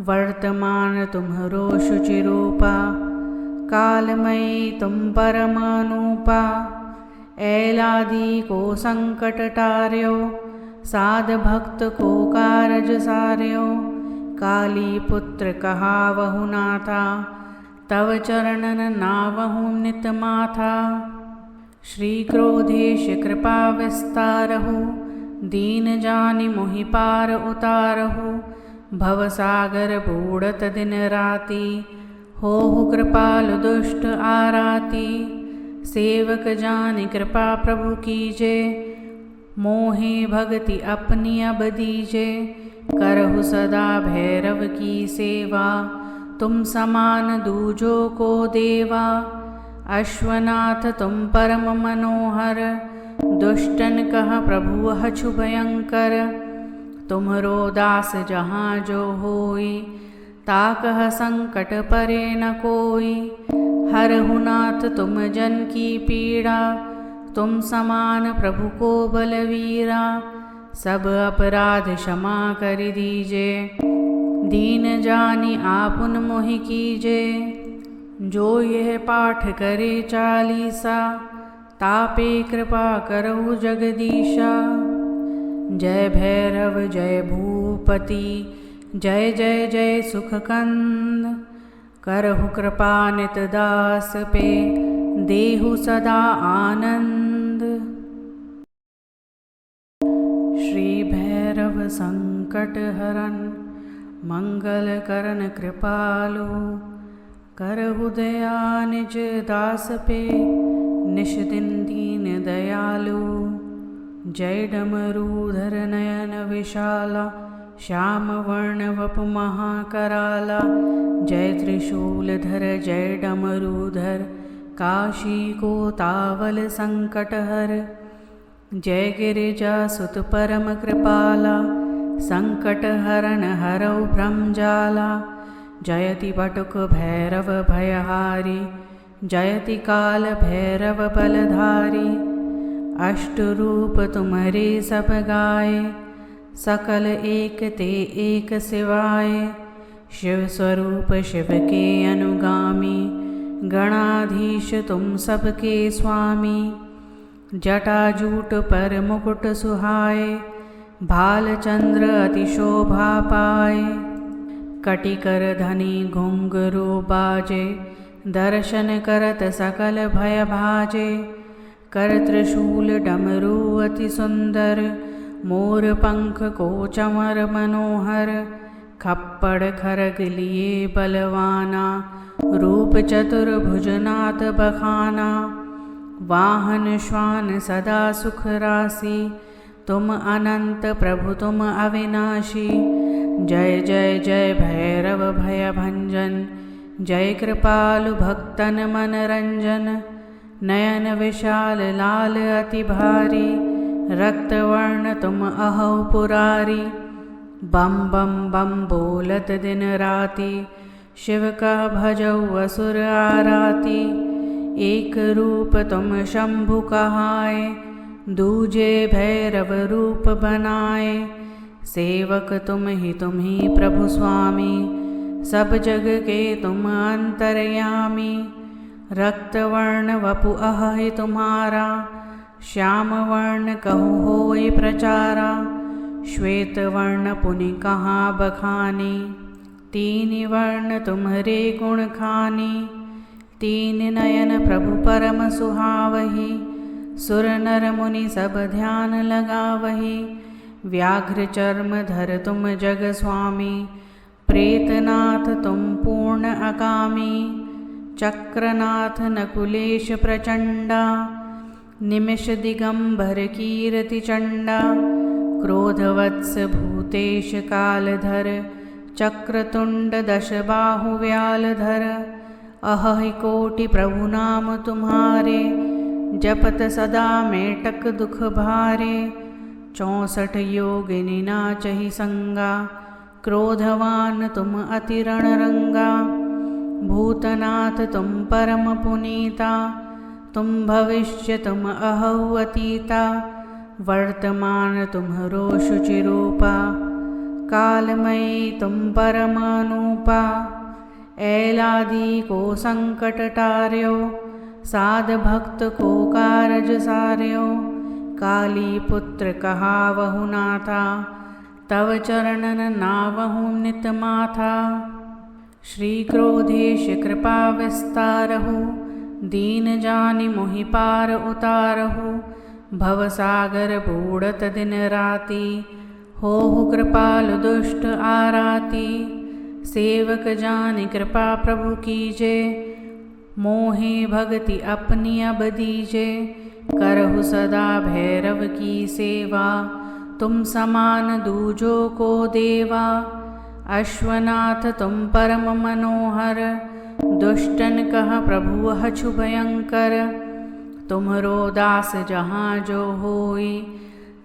वर्तमान तुम्हरो शुचिरूपा, कालमयी तुम परम अनूपा। ऐलादि को संकट टार्यो, साध भक्त को कारज सार्यो। काली पुत्र कहावहु नाथा, तव चरणन नावहु नित माथा। श्री क्रोधेश कृपा विस्तारहु, दीन जानि मोहि पार उतारहु। भवसागर बूढ़त दिन राति, होहु कृपालु दुष्ट आराती। सेवक जानि कृपा प्रभु कीजे, मोहे भगति अपनी अब दीजे। करहु सदा भैरव की सेवा, तुम समान दूजो को देवा। अश्वनाथ तुम परम मनोहर, दुष्टन कह प्रभु अछु भयंकर। तुम्हरो दास जहाँ जो होई, ताकह संकट परे न कोई। हरहु नाथ तुम जन की पीड़ा, तुम समान प्रभु को बलवीरा। सब अपराध क्षमा कर दीजे, दीन जानि आपुन मोहि कीजे। जो यह पाठ करे चालीसा, तापे कृपा करहु जगदीशा। जय भैरव जय भूपति, जय जय जय सुखकंद। करहु कृपा नित दास पे, देहु सदा आनंद। श्री भैरव संकट हरन, मंगल करन कृपालु। करहु दया निज दास पे, निश दिन दीन दयालु। जय डमरूधर नयन विशाला, श्याम वर्ण वपु महाकराला, जय त्रिशूलधर जय डमरूधर, काशी को तावल संकटहर। जय गिरिजा सुत परम कृपाला, संकट हरण हरौ भ्रमजाला। जयति बटुक भैरव भयहारी, जयति काल भैरव बलधारी। अष्ट रूप तुम्हारे सब गाए, सकल एक ते एक सिवाय। शिव स्वरूप शिव के अनुगामी, गणाधीश तुम सबके स्वामी। जटाजूट पर मुकुट सुहाए, भाल चंद्र अति शोभा पाए। कटिकर धनी घुंघरू बाजे, दर्शन करत सकल भय भाजे। कर त्रिशूल डमरू अति सुंदर, मोर पंख को चमर मनोहर। खप्पड़ खरग लिए बलवाना, रूप चतुर्भुजनाथ बखाना। वाहन श्वान सदा सुख राशि, तुम अनंत प्रभु तुम अविनाशी। जय जय जय भैरव भय भंजन, जय कृपालु भक्तन मन रंजन। नयन विशाल लाल अति भारी, रक्त वर्ण तुम अहौ पुरारी। बम बम बम बोलत दिन राति, शिव का भजौ असुर आराती। एक रूप तुम शंभु कहाए, दूजे भैरव रूप बनाए। सेवक तुम ही प्रभु स्वामी, सब जग के तुम अंतर्यामी। रक्त वर्ण वपु अहि तुम्हारा, श्याम वर्ण कहु होय प्रचारा। श्वेत वर्ण पुनि कहाँ बखानी, तीन वर्ण तुम्हारे गुण खानी। तीन नयन प्रभु परम सुहावही, सुर नर मुनि सब ध्यान लगावही। व्याघ्र चर्म धर तुम जग स्वामी, प्रेतनाथ तुम पूर्ण अकामी। चक्रनाथ नकुलेश प्रचंडा, निमिष दिगंबर कीर्ति चंडा। क्रोधवत्स भूतेश कालधर, चक्रतुंड दश बाहु व्यालधर। अहि कोटि प्रभु नाम तुम्हारे, जपत सदा मेटक दुख भारे। 64 योगिनी नाचहि संगा, क्रोधवान तुम अति रणरंगा। भूतनाथ तुम परम पुनीता, तुम भविष्य तुम अहौ अतीता। वर्तमान तुम्हरो शुचिरूपा, कालमयी तुम परमानूपा। ऐलादि को संकट टार्यो, साध भक्त को कारज सार्यो। काली पुत्र कहावहु नाथा, तव चरणन नावहु नित माथा। श्री क्रोधेश कृपा विस्तारहु, दीन जानि मोहि पार उतारहु। भवसागर बूढ़त दिन राति, होहु कृपालु दुष्ट आराती। सेवक जानि कृपा प्रभु कीजे, मोहे भगति अपनी अब दीजे। करहु सदा भैरव की सेवा, तुम समान दूजो को देवा। अश्वनाथ तुम परम मनोहर, दुष्टन कह प्रभु हछु भयंकर। तुम्हरो दास जहाँ जो होई,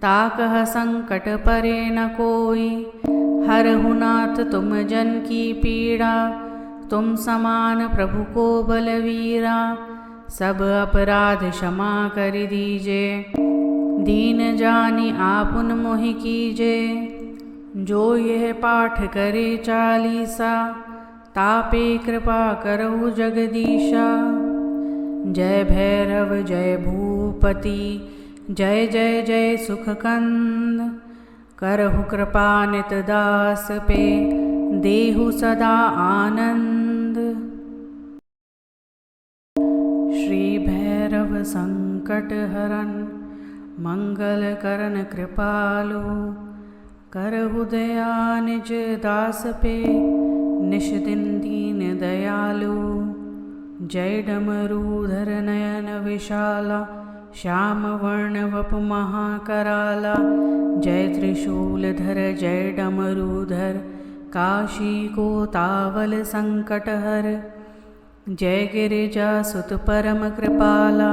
ताकह संकट परे न कोई। हरहु नाथ तुम जन की पीड़ा, तुम समान प्रभु को बलवीरा। सब अपराध क्षमा कर दीजे, दीन जानि आपुन मोहि कीजे। जो यह पाठ करे चालीसा, तापे कृपा करहु जगदीशा। जय भैरव जय भूपति, जय जय जय सुखकंद। करहु कृपा नित दास पे, देहु सदा आनंद। श्री भैरव संकट हरन, मंगल करन कृपालु। करहु दया निज दास पे, निश दिन दीन दयालु। जय डमरूधर नयन विशाला, श्याम वर्ण वपु महाकराला। जय त्रिशूलधर जय डमरूधर, काशी को तावल संकट हर। जय गिरिजा सुत परम कृपाला,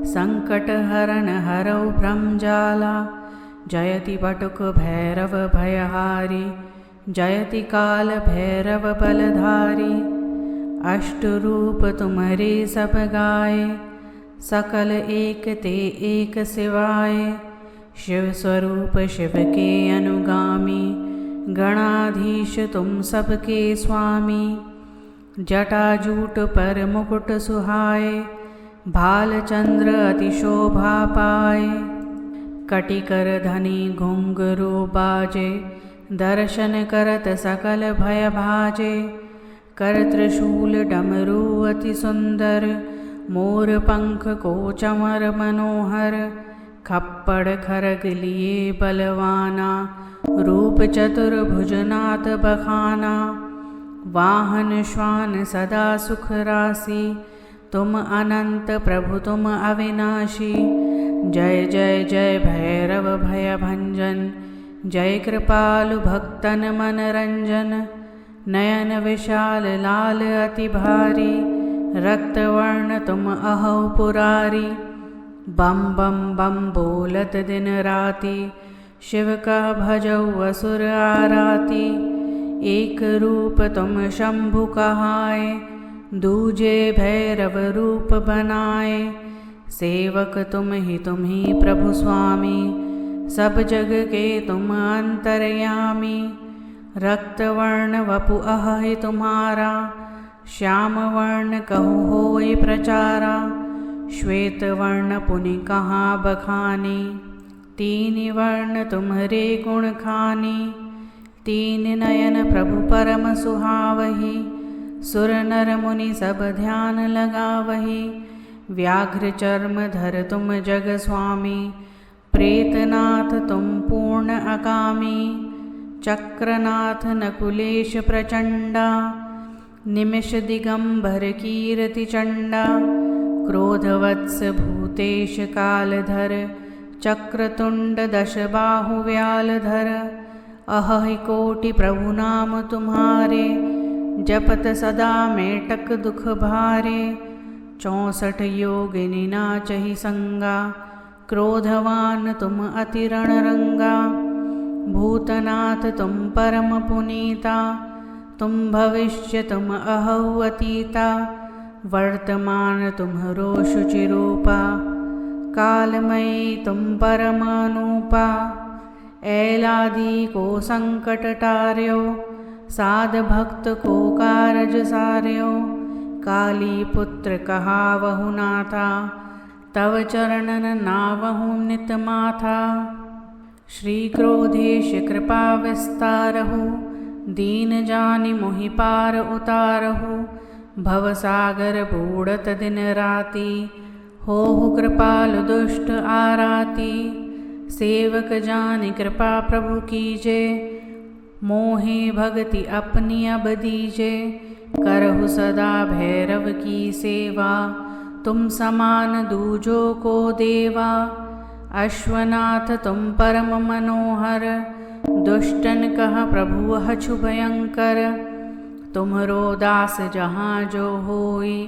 संकट हरन हरौ भ्रमजाला। जयति बटुक भैरव भयहारी, जयति काल भैरव बलधारी। अष्ट रूप तुम्हारे सब गाए, सकल एक ते एक सिवाय। शिव स्वरूप शिव के अनुगामी, गणाधीश तुम सबके स्वामी। जटाजूट पर मुकुट सुहाए, भाल चंद्र अति शोभा पाए। कटिकर धनी घुंघरू बाजे, दर्शन करत सकल भय भाजे। कर त्रिशूल डमरू अति सुंदर, मोर पंख को चमर मनोहर। खप्पड़ खरग लिए बलवाना, रूप चतुर्भुजनाथ बखाना। वाहन श्वान सदा सुख राशि, तुम अनंत प्रभु तुम अविनाशी। जय जय जय भैरव भय भंजन, जय कृपालु भक्तन मन रंजन। नयन विशाल लाल अति भारी, रक्तवर्ण तुम अहौ पुरारी। बम बम बम बोलत दिन राति, शिव का भजौ असुर आराती। एक रूप तुम शंभु कहाए, दूजे भैरव रूप बनाए। सेवक तुम ही प्रभु स्वामी, सब जग के तुम अंतर्यामी। रक्तवर्ण वपु अहि तुम्हारा, श्याम वर्ण कहु होय प्रचारा। श्वेत वर्ण पुनि कहाँ बखानी, तीन वर्ण तुम्हारे गुण खानी। तीन नयन प्रभु परम सुहावही, सुर नर मुनि सब ध्यान लगावही। व्याघ्र चर्म धर तुम जग स्वामी, प्रेतनाथ तुम पूर्ण अकामी। चक्रनाथ नकुलेश प्रचंडा, निमिष दिगंबर कीर्ति चंडा। क्रोधवत्स भूतेश कालधर, चक्रतुंड दश बाहु व्यालधर। अहि कोटि प्रभु नाम तुम्हारे, जपत सदा मेटक दुख भारे। 64 योगिनी नाचहि संगा, क्रोधवान तुम अति रणरंगा। भूतनाथ तुम परम पुनीता, तुम भविष्य तुम अहौ अतीता। वर्तमान तुम्हरो शुचिरूपा, कालमयी तुम परमानूपा। ऐलादि को संकट टार्यो, साध भक्त को कारज सार्यो। काली पुत्र कहावहु नाथा, तव चरणन नावहु नित माथा। श्री क्रोधेश कृपा विस्तारहु, दीन जानि मोहि पार उतारहु। भवसागर बूढ़त दिन राति, होहु कृपालु दुष्ट आराती। सेवक जानि कृपा प्रभु कीजे, मोहे भगति अपनी अब दीजे। करहु सदा भैरव की सेवा, तुम समान दूजो को देवा। अश्वनाथ तुम परम मनोहर, दुष्टन कह प्रभु हछु भयंकर। तुम्हरो दास जहाँ जो होई,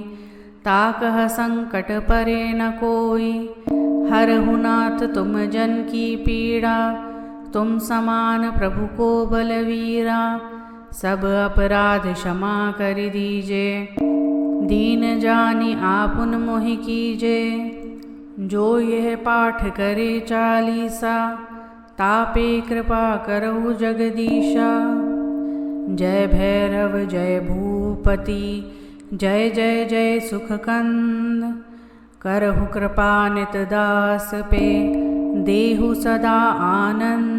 ताकह संकट परे न कोई। हरहु नाथ तुम जन की पीड़ा, तुम समान प्रभु को बलवीरा। सब अपराध क्षमा कर दीजे, दीन जानि आपुन मोहि कीजे। जो यह पाठ करे चालीसा, तापे कृपा करहु जगदीशा। जय भैरव जय भूपति, जय जय जय सुखकंद। करहु कृपा नित दास पे, देहु सदा आनंद।